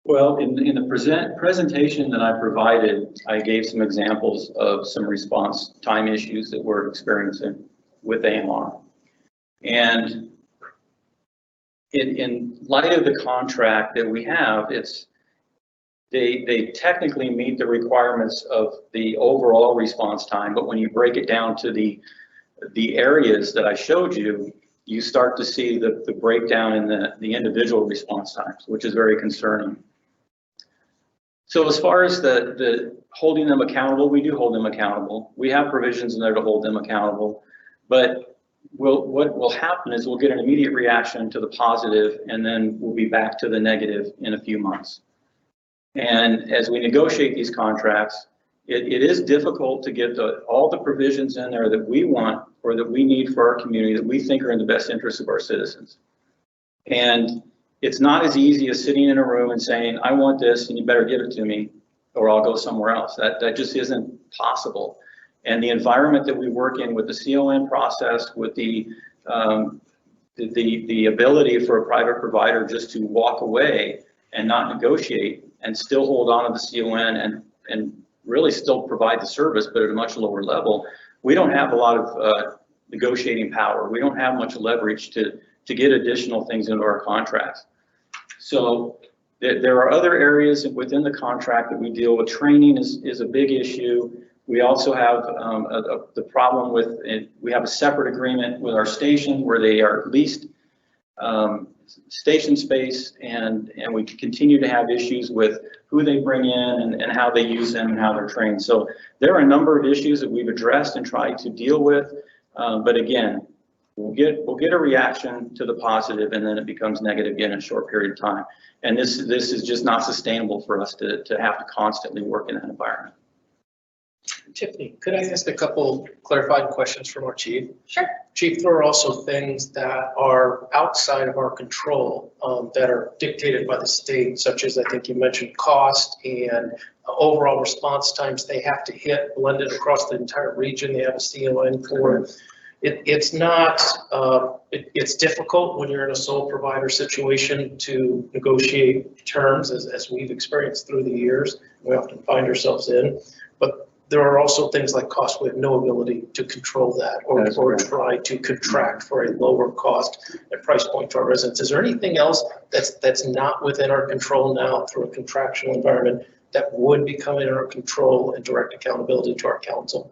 S2: Well, in the presentation that I provided, I gave some examples of some response time issues that we're experiencing with AMR. And in light of the contract that we have, they technically meet the requirements of the overall response time, but when you break it down to the areas that I showed you, you start to see the breakdown in the individual response times, which is very concerning. So as far as the holding them accountable, we do hold them accountable. We have provisions in there to hold them accountable, but what will happen is we'll get an immediate reaction to the positive, and then we'll be back to the negative in a few months. And as we negotiate these contracts, it is difficult to get all the provisions in there that we want or that we need for our community that we think are in the best interest of our citizens. And it's not as easy as sitting in a room and saying, I want this and you better give it to me or I'll go somewhere else. That just isn't possible. And the environment that we work in with the CON process, with the ability for a private provider just to walk away and not negotiate and still hold on to the CON and really still provide the service, but at a much lower level, we don't have a lot of negotiating power. We don't have much leverage to get additional things into our contracts. So there are other areas within the contract that we deal with. Training is a big issue. We also have the problem with we have a separate agreement with our station where they are leased station space, and we continue to have issues with who they bring in and how they use them and how they're trained. So there are a number of issues that we've addressed and tried to deal with, but again, we'll get a reaction to the positive, and then it becomes negative again in a short period of time. And this is just not sustainable for us to have to constantly work in that environment.
S3: Tiffany, could I ask a couple clarifying questions from our chief?
S1: Sure.
S3: Chief, there are also things that are outside of our control that are dictated by the state, such as I think you mentioned cost and overall response times they have to hit blended across the entire region. They have a CON for. It's not, it's difficult when you're in a sole provider situation to negotiate terms as we've experienced through the years. We often find ourselves in, but there are also things like cost. We have no ability to control that or try to contract for a lower cost and price point to our residents. Is there anything else that's not within our control now through a contractual environment that would become in our control and direct accountability to our council?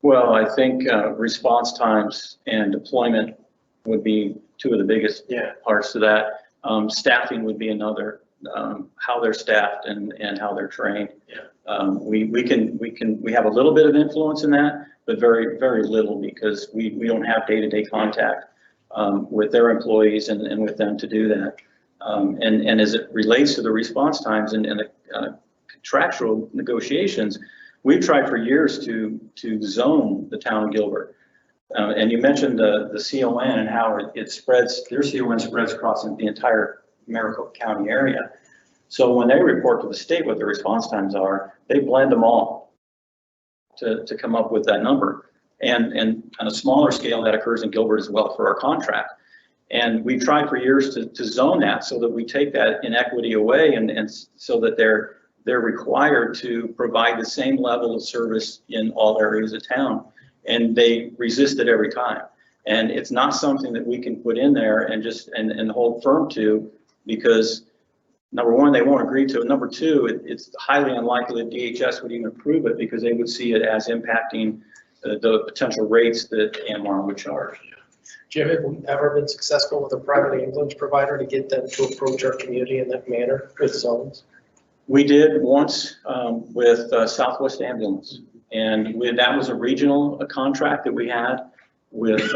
S2: Well, I think response times and deployment would be two of the biggest parts to that. Staffing would be another, how they're staffed and how they're trained. Yeah. We have a little bit of influence in that, but very, very little, because we don't have day-to-day contact with their employees and with them to do that. And as it relates to the response times and the contractual negotiations, we've tried for years to zone the town of Gilbert. And you mentioned the CON and how it spreads, their CON spreads across the entire Maricopa County area. So when they report to the state what the response times are, they blend them all to come up with that number. And on a smaller scale, that occurs in Gilbert as well for our contract. And we've tried for years to zone that so that we take that inequity away and so that they're required to provide the same level of service in all areas of town. And they resist it every time. And it's not something that we can put in there and just and hold firm to, because number one, they won't agree to it. Number two, it's highly unlikely that DHS would even approve it because they would see it as impacting the potential rates that AMR would charge.
S3: Jim, have we ever been successful with a private ambulance provider to get them to approach our community in that manner with zones?
S2: We did once with Southwest Ambulance, and that was a regional contract that we had with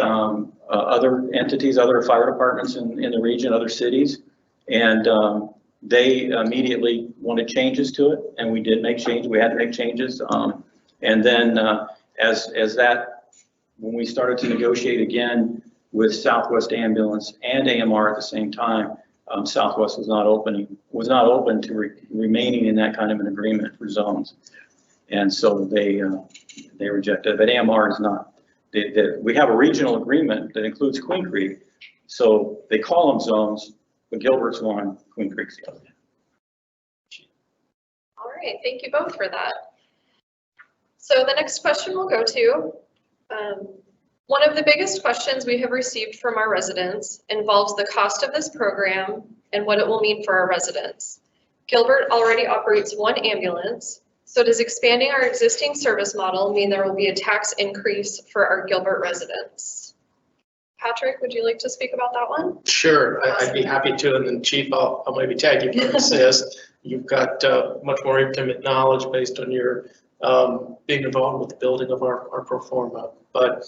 S2: other entities, other fire departments in the region, other cities, and they immediately wanted changes to it, and we did make changes. We had to make changes, and then as that, when we started to negotiate again with Southwest Ambulance and AMR at the same time, Southwest was not open to remaining in that kind of an agreement for zones, and so they rejected it. But AMR is not. We have a regional agreement that includes Queen Creek, so they call them zones, but Gilbert's one, Queen Creek's the other.
S1: All right, thank you both for that. So the next question we'll go to, one of the biggest questions we have received from our residents involves the cost of this program and what it will mean for our residents. Gilbert already operates one ambulance, so does expanding our existing service model mean there will be a tax increase for our Gilbert residents? Patrick, would you like to speak about that one?
S3: Sure, I'd be happy to, and then Chief, I'll maybe tag you for assist. You've got much more intimate knowledge based on your being involved with the building of our pro forma. But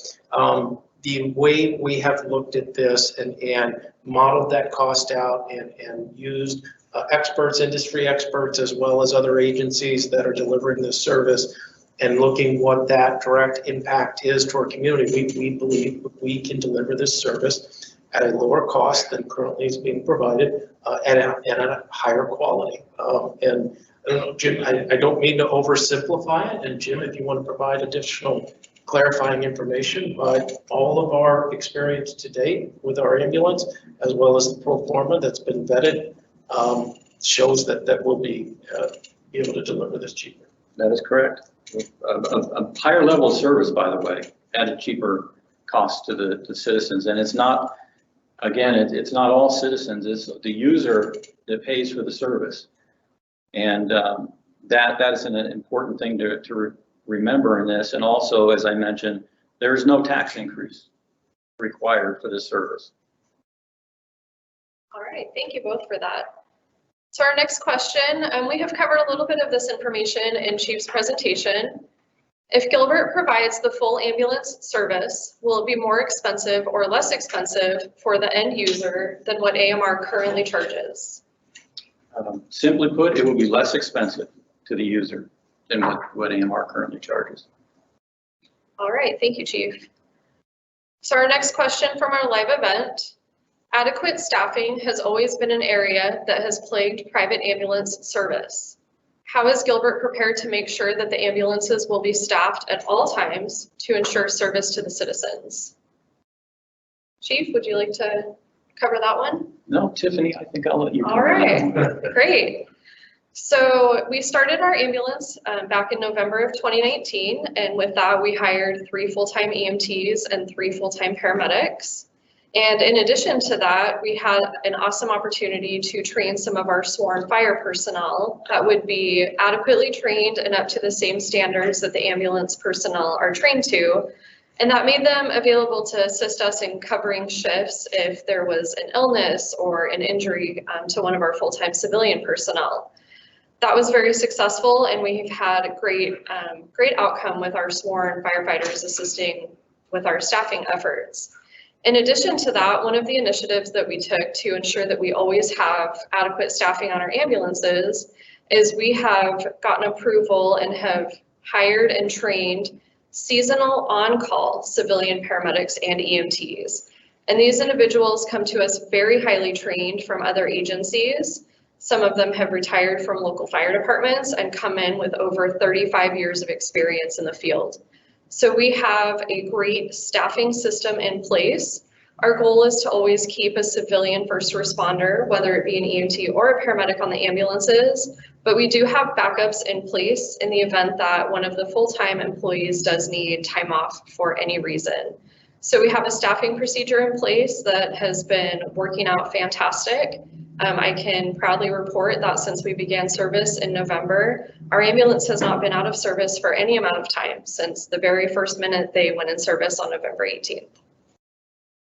S3: the way we have looked at this and modeled that cost out and used experts, industry experts, as well as other agencies that are delivering this service, and looking what that direct impact is to our community, we believe we can deliver this service at a lower cost than currently is being provided and at a higher quality. And Jim, I don't mean to oversimplify it, and Jim, if you want to provide additional clarifying information, but all of our experience to date with our ambulance, as well as the pro forma that's been vetted, shows that we'll be able to deliver this cheaper.
S2: That is correct. A higher level of service, by the way, at a cheaper cost to the citizens. And it's not, again, it's not all citizens, it's the user that pays for the service. And that is an important thing to remember in this. And also, as I mentioned, there is no tax increase required for this service.
S1: All right, thank you both for that. So our next question, we have covered a little bit of this information in Chief's presentation. If Gilbert provides the full ambulance service, will it be more expensive or less expensive for the end user than what AMR currently charges?
S2: Simply put, it will be less expensive to the user than what AMR currently charges.
S1: All right, thank you, Chief. So our next question from our live event. Adequate staffing has always been an area that has plagued private ambulance service. How is Gilbert prepared to make sure that the ambulances will be staffed at all times to ensure service to the citizens? Chief, would you like to cover that one?
S2: No, Tiffany, I think I'll let you.
S1: All right, great. So we started our ambulance back in November of 2019, and with that we hired 3 full-time EMTs and 3 full-time paramedics. And in addition to that, we had an awesome opportunity to train some of our sworn fire personnel that would be adequately trained and up to the same standards that the ambulance personnel are trained to. And that made them available to assist us in covering shifts if there was an illness or an injury to one of our full-time civilian personnel. That was very successful, and we've had great outcome with our sworn firefighters assisting with our staffing efforts. In addition to that, one of the initiatives that we took to ensure that we always have adequate staffing on our ambulances is we have gotten approval and have hired and trained seasonal on-call civilian paramedics and EMTs. And these individuals come to us very highly trained from other agencies. Some of them have retired from local fire departments and come in with over 35 years of experience in the field. So we have a great staffing system in place Our goal is to always keep a civilian first responder, whether it be an EMT or a paramedic on the ambulances, but we do have backups in place in the event that one of the full-time employees does need time off for any reason. So we have a staffing procedure in place that has been working out fantastic. I can proudly report that since we began service in November, our ambulance has not been out of service for any amount of time since the very first minute they went in service on November 18th.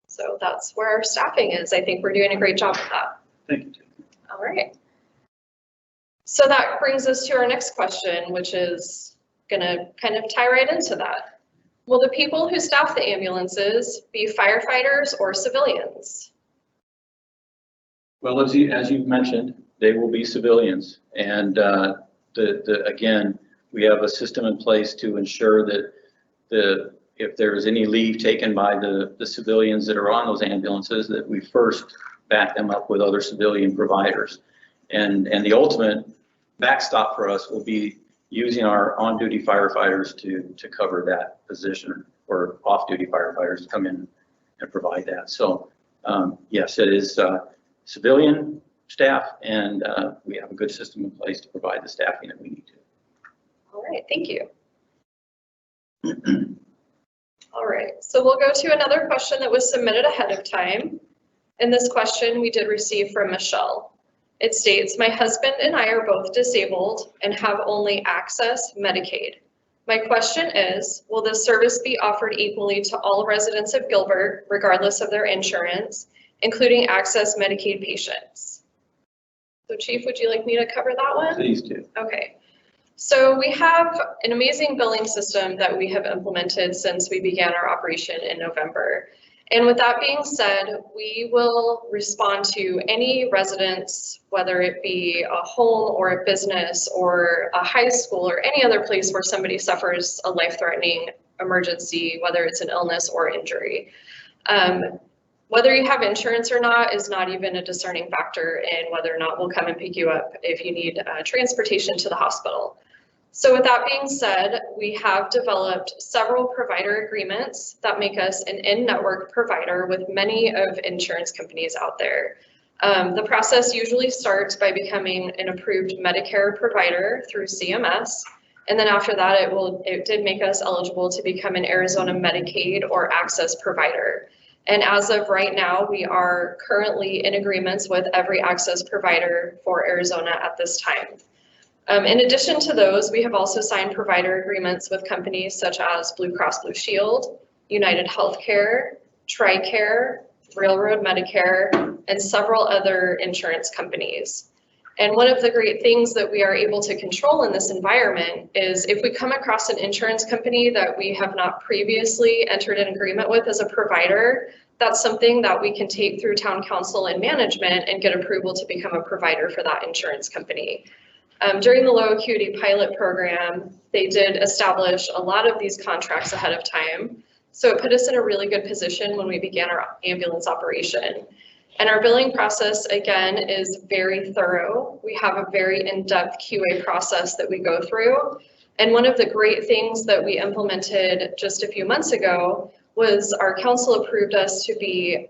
S1: So that's where our staffing is. I think we're doing a great job with that.
S2: Thank you.
S1: All right. So that brings us to our next question, which is going to kind of tie right into that. Will the people who staff the ambulances be firefighters or civilians?
S2: Well, as you've mentioned, they will be civilians. And again, we have a system in place to ensure that if there's any leave taken by the civilians that are on those ambulances, that we first back them up with other civilian providers. And the ultimate backstop for us will be using our on-duty firefighters to cover that position, or off-duty firefighters to come in and provide that. So yes, it is civilian staff, and we have a good system in place to provide the staffing that we need to.
S1: All right, thank you. All right, so we'll go to another question that was submitted ahead of time. And this question we did receive from Michelle. It states, my husband and I are both disabled and have only access Medicaid. My question is, will this service be offered equally to all residents of Gilbert, regardless of their insurance, including access Medicaid patients? So Chief, would you like me to cover that one?
S2: Please do.
S1: Okay. So we have an amazing billing system that we have implemented since we began our operation in November. And with that being said, we will respond to any residents, whether it be a home or a business or a high school or any other place where somebody suffers a life-threatening emergency, whether it's an illness or injury. Whether you have insurance or not is not even a discerning factor in whether or not we'll come and pick you up if you need transportation to the hospital. So with that being said, we have developed several provider agreements that make us an in-network provider with many of insurance companies out there. The process usually starts by becoming an approved Medicare provider through CMS. And then after that, it did make us eligible to become an Arizona Medicaid or Access provider. And as of right now, we are currently in agreements with every Access provider for Arizona at this time. In addition to those, we have also signed provider agreements with companies such as Blue Cross Blue Shield, United Healthcare, TRICARE, Railroad Medicare, and several other insurance companies. And one of the great things that we are able to control in this environment is if we come across an insurance company that we have not previously entered an agreement with as a provider, that's something that we can take through town council and management and get approval to become a provider for that insurance company. During the low acuity pilot program, they did establish a lot of these contracts ahead of time. So it put us in a really good position when we began our ambulance operation. And our billing process, again, is very thorough. We have a very in-depth QA process that we go through. And one of the great things that we implemented just a few months ago was our council approved us to be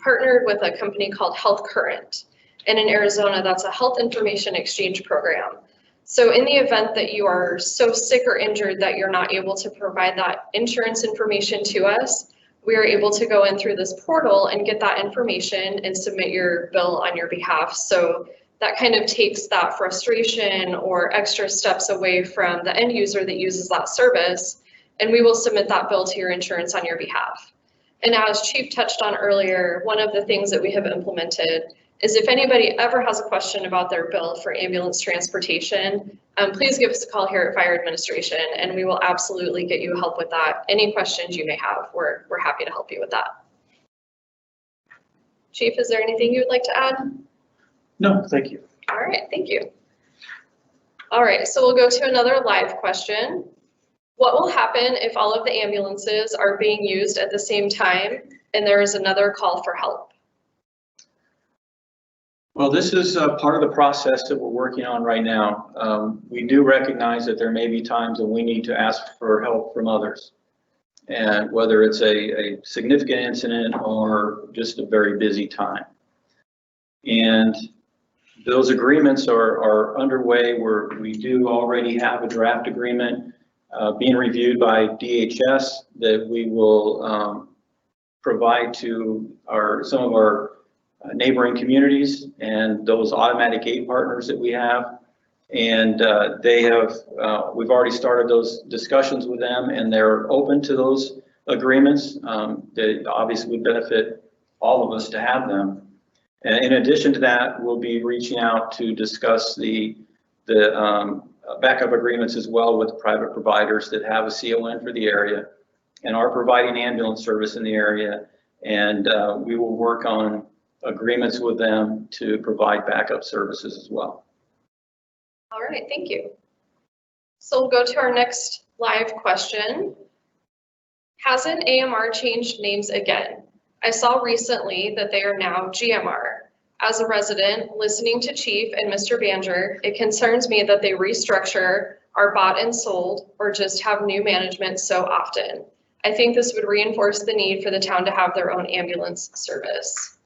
S1: partnered with a company called Health Current. And in Arizona, that's a health information exchange program. So in the event that you are so sick or injured that you're not able to provide that insurance information to us, we are able to go in through this portal and get that information and submit your bill on your behalf. So that kind of takes that frustration or extra steps away from the end user that uses that service, and we will submit that bill to your insurance on your behalf. And as Chief touched on earlier, one of the things that we have implemented is if anybody ever has a question about their bill for ambulance transportation, please give us a call here at Fire Administration and we will absolutely get you help with that. Any questions you may have, we're happy to help you with that. Chief, is there anything you would like to add?
S2: No, thank you.
S1: All right, thank you. All right, so we'll go to another live question. What will happen if all of the ambulances are being used at the same time and there is another call for help?
S2: Well, this is part of the process that we're working on right now. We do recognize that there may be times when we need to ask for help from others. and whether it's a significant incident or just a very busy time. And those agreements are underway, where we do already have a draft agreement being reviewed by DHS that we will provide to some of our neighboring communities and those automatic gate partners that we have. And we've already started those discussions with them, and they're open to those agreements. They obviously would benefit all of us to have them. And in addition to that, we'll be reaching out to discuss the backup agreements as well with private providers that have a CON for the area and are providing ambulance service in the area. And we will work on agreements with them to provide backup services as well.
S1: All right, thank you. So we'll go to our next live question. Hasn't AMR changed names again? I saw recently that they are now GMR. As a resident, listening to Chief and Mr. Banger, it concerns me that they restructure, are bought and sold, or just have new management so often. I think this would reinforce the need for the town to have their own ambulance service.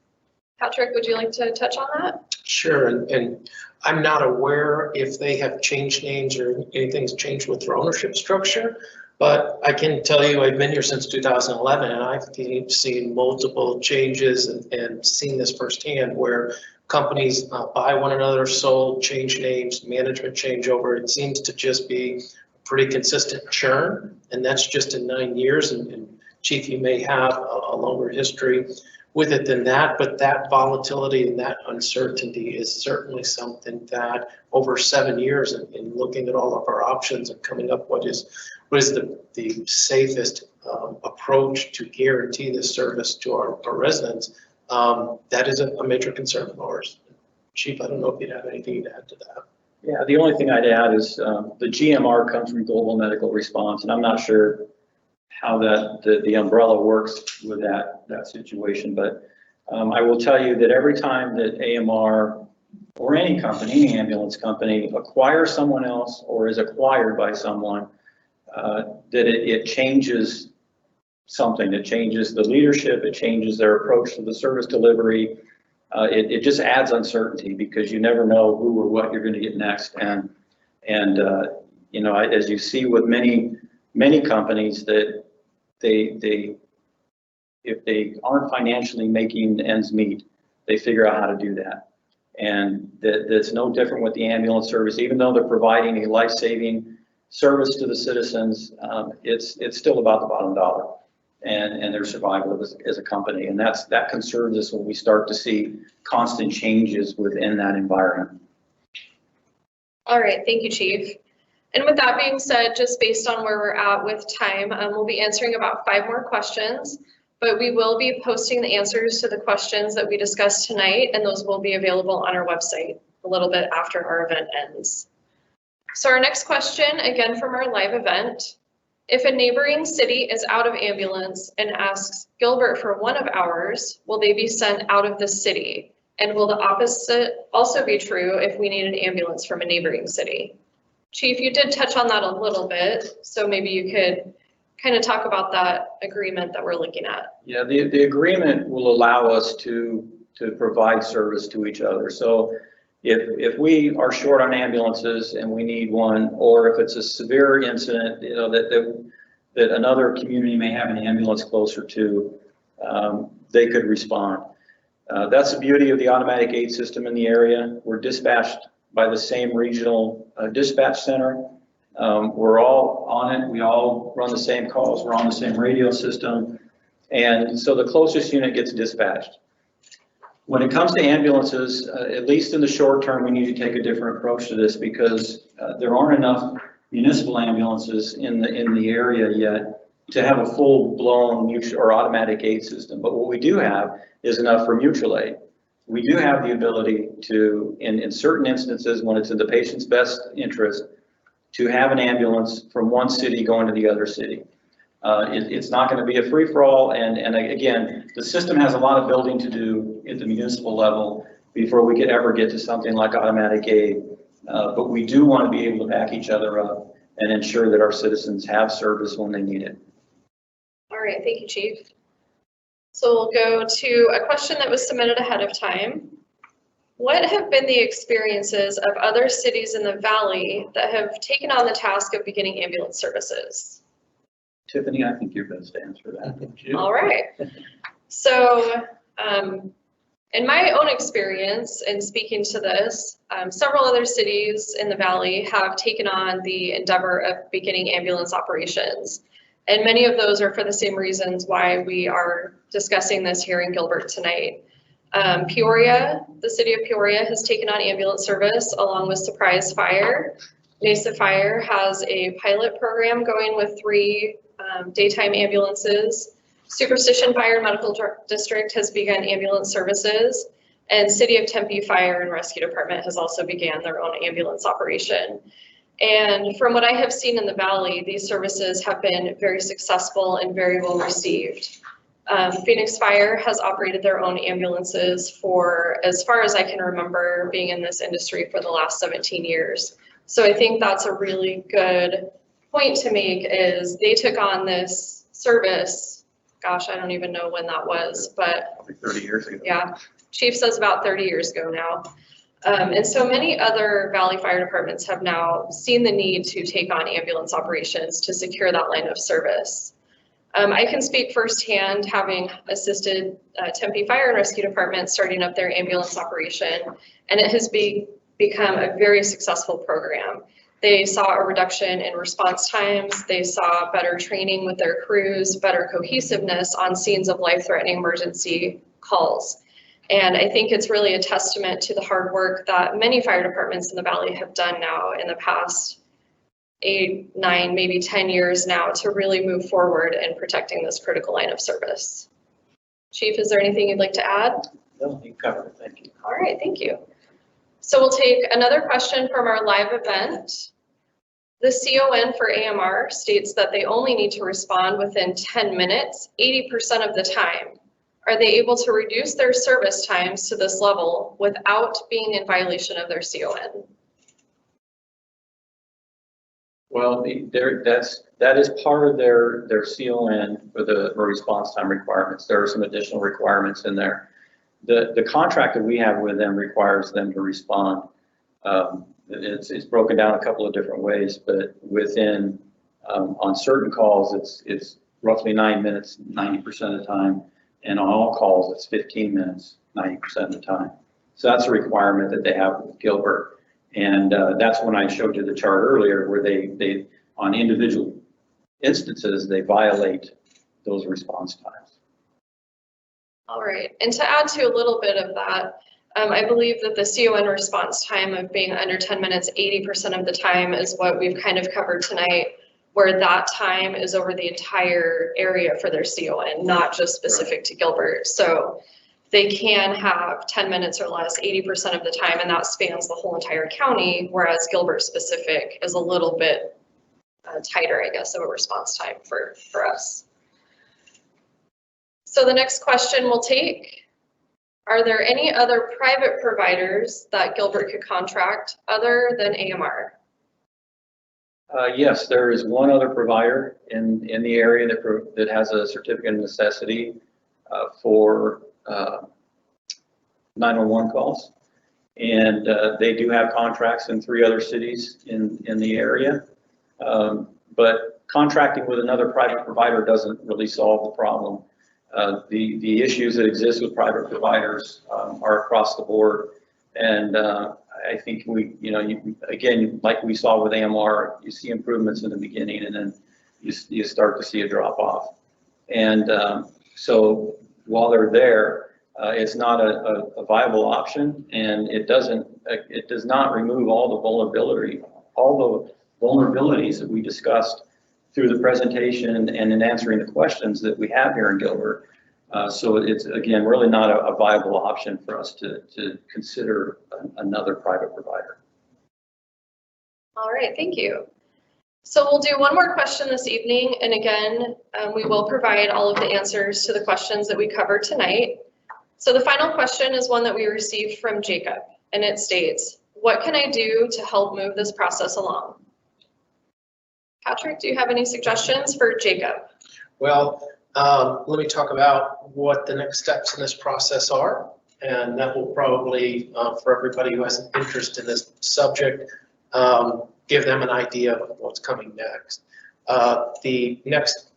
S1: Patrick, would you like to touch on that?
S3: Sure, and I'm not aware if they have changed names or anything's changed with their ownership structure, but I can tell you I've been here since 2011 and I've seen multiple changes and seen this firsthand where companies buy one another, sold, change names, management changeover. It seems to just be pretty consistent churn, and that's just in 9 years. And Chief, you may have a longer history with it than that, but that volatility and that uncertainty is certainly something that over 7 years in looking at all of our options and coming up what is the safest approach to guarantee this service to our residents, that is a major concern of ours. Chief, I don't know if you'd have anything to add to that.
S2: Yeah, the only thing I'd add is the GMR comes from Global Medical Response, and I'm not sure how the umbrella works with that situation, but I will tell you that every time that AMR or any company, any ambulance company acquires someone else or is acquired by someone, that it changes something. It changes the leadership, it changes their approach to the service delivery. It just adds uncertainty because you never know who or what you're going to get next. And you know, as you see with many companies, that if they aren't financially making ends meet, they figure out how to do that. And that's no different with the ambulance service. Even though they're providing a life-saving service to the citizens, it's still about the bottom dollar and their survival as a company. And that concerns us when we start to see constant changes within that environment.
S1: All right, thank you, Chief. And with that being said, just based on where we're at with time, we'll be answering about 5 more questions, but we will be posting the answers to the questions that we discussed tonight, and those will be available on our website a little bit after our event ends. So our next question, again from our live event: if a neighboring city is out of ambulance and asks Gilbert for one of ours, will they be sent out of the city? And will the opposite also be true if we need an ambulance from a neighboring city? Chief, you did touch on that a little bit, so maybe you could kind of talk about that agreement that we're looking at.
S2: Yeah, the agreement will allow us to provide service to each other. So if we are short on ambulances and we need one, or if it's a severe incident, you know, that another community may have an ambulance closer to, they could respond. That's the beauty of the automatic aid system in the area. We're dispatched by the same regional dispatch center. We're all on it. We all run the same calls. We're on the same radio system. And so the closest unit gets dispatched. When it comes to ambulances, at least in the short term, we need to take a different approach to this because there aren't enough municipal ambulances in the area yet to have a full-blown mutual or automatic aid system. But what we do have is enough for mutual aid. We do have the ability to, in certain instances, when it's in the patient's best interest, to have an ambulance from one city going to the other city. It's not going to be a free-for-all, and again, the system has a lot of building to do at the municipal level before we could ever get to something like automatic aid. But we do want to be able to back each other up and ensure that our citizens have service when they need it.
S1: right, thank you, Chief. So we'll go to a question that was submitted ahead of time. What have been the experiences of other cities in the Valley that have taken on the task of beginning ambulance services?
S2: Tiffany, I think you're best to answer that.
S1: All right. So in my own experience in speaking to this, several other cities in the Valley have taken on the endeavor of beginning ambulance operations. And many of those are for the same reasons why we are discussing this here in Gilbert tonight. Peoria, the city of Peoria has taken on ambulance service along with Surprise Fire. Mesa Fire has a pilot program going with 3 daytime ambulances. Superstition Fire Medical District has begun ambulance services, and City of Tempe Fire and Rescue Department has also began their own ambulance operation. And from what I have seen in the Valley, these services have been very successful and very well received. Phoenix Fire has operated their own ambulances for as far as I can remember being in this industry for the last 17 years. So I think that's a really good point to make is they took on this service, gosh, I don't even know when that was, but
S2: Probably 30 years ago.
S1: yeah, Chief says about 30 years ago now. And so many other Valley Fire Departments have now seen the need to take on ambulance operations to secure that line of service. I can speak firsthand, having assisted Tempe Fire and Rescue Department starting up their ambulance operation, and it has become a very successful program. They saw a reduction in response times, they saw better training with their crews, better cohesiveness on scenes of life-threatening emergency calls. And I think it's really a testament to the hard work that many fire departments in the Valley have done now in the past 8, 9, maybe 10 years now to really move forward in protecting this critical line of service. Chief, is there anything you'd like to add?
S2: No, you covered it, thank you.
S1: All right, thank you. So we'll take another question from our live event. The CON for AMR states that they only need to respond within 10 minutes, 80% of the time. Are they able to reduce their service times to this level without being in violation of their CON?
S2: Well, that is part of their CON for the response time requirements. There are some additional requirements in there. The contract that we have with them requires them to respond. It's broken down a couple of different ways, but within on certain calls it's roughly 9 minutes 90% of the time, and on all calls it's 15 minutes 90% of the time. So that's a requirement that they have with Gilbert. And that's when I showed you the chart earlier where they on individual instances, they violate those response times.
S1: All right, and to add to a little bit of that, I believe that the CON response time of being under 10 minutes, 80% of the time is what we've kind of covered tonight, where that time is over the entire area for their CON, not just specific to Gilbert. So they can have 10 minutes or less 80% of the time, and that spans the whole entire county, whereas Gilbert specific is a little bit tighter, I guess, of a response time for us. So the next question we'll take, are there any other private providers that Gilbert could contract other than AMR?
S2: Yes, there is one other provider in the area that has a certificate of necessity for 911 calls, and they do have contracts in 3 other cities in the area, but contracting with another private provider doesn't really solve the problem. The issues that exist with private providers are across the board, and I think again, like we saw with AMR, you see improvements in the beginning, and then you start to see a drop off. And so while they're there, it's not a viable option, and it does not remove all the vulnerabilities that we discussed through the presentation and in answering the questions that we have here in Gilbert. So it's, again, really not a viable option for us to consider another private provider.
S1: All right, thank you. So we'll do one more question this evening, and again, we will provide all of the answers to the questions that we covered tonight. So the final question is one that we received from Jacob, and it states, what can I do to help move this process along? Patrick, do you have any suggestions for Jacob?
S3: Well, let me talk about what the next steps in this process are. And that will probably, for everybody who has an interest in this subject, give them an idea of what's coming next. The next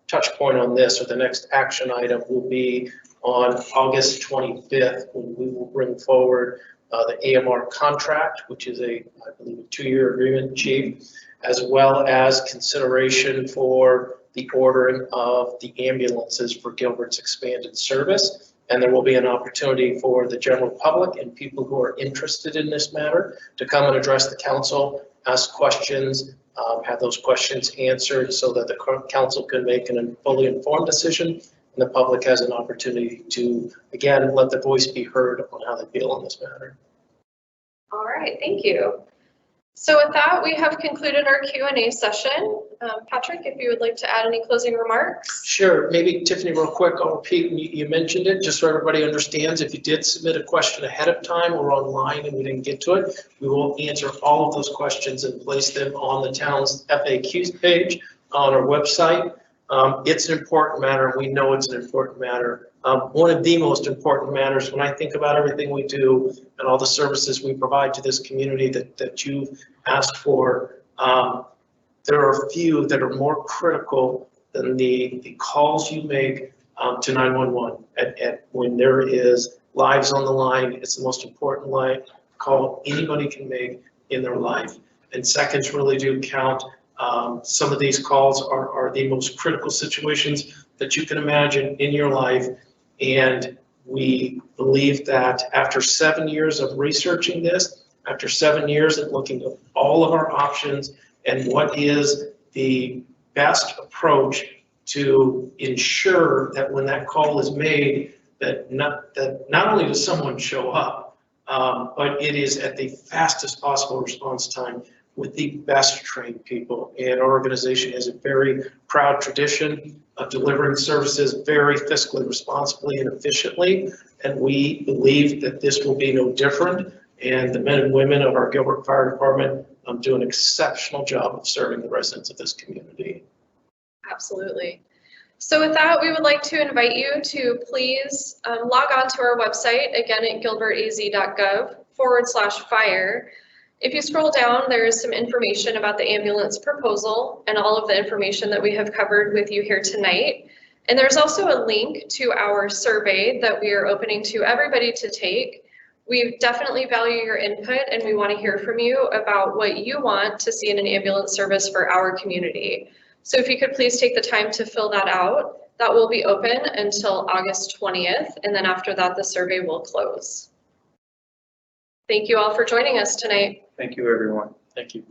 S3: touch point on this, or the next action item, will be on August 25th, when we will bring forward the AMR contract, which is I believe, a 2-year agreement, Chief, as well as consideration for the ordering of the ambulances for Gilbert's expanded service. And there will be an opportunity for the general public and people who are interested in this matter to come and address the council, ask questions, have those questions answered so that the council can make a fully informed decision, and the public has an opportunity to, again, let the voice be heard on how they feel on this matter.
S1: All right, thank you. So with that, we have concluded our Q&A session. Patrick, if you would like to add any closing remarks?
S3: Sure, maybe Tiffany, real quick, I'll repeat, you mentioned it, just so everybody understands, if you did submit a question ahead of time or online and we didn't get to it, we will answer all of those questions and place them on the town's FAQs page on our website. It's an important matter, and we know it's an important matter. One of the most important matters when I think about everything we do and all the services we provide to this community that you've asked for, there are a few that are more critical than the calls you make to 911. When there is lives on the line, it's the most important call anybody can make in their life. And seconds really do count. Some of these calls are the most critical situations that you can imagine in your life. And we believe that after 7 years of researching this, after 7 years of looking at all of our options and what is the best approach to ensure that when that call is made, that not only does someone show up, but it is at the fastest possible response time with the best trained people. And our organization has a very proud tradition of delivering services very fiscally responsibly and efficiently. And we believe that this will be no different. And the men and women of our Gilbert Fire Department do an exceptional job of serving the residents of this community.
S1: Absolutely. So with that, we would like to invite you to please log on to our website, again at gilbertaz.gov/fire. If you scroll down, there is some information about the ambulance proposal and all of the information that we have covered with you here tonight. And there's also a link to our survey that we are opening to everybody to take. We definitely value your input, and we want to hear from you about what you want to see in an ambulance service for our community. So if you could please take the time to fill that out. That will be open until August 20th, and then after that, the survey will close. Thank you all for joining us tonight.
S2: Thank you, everyone.
S3: Thank you.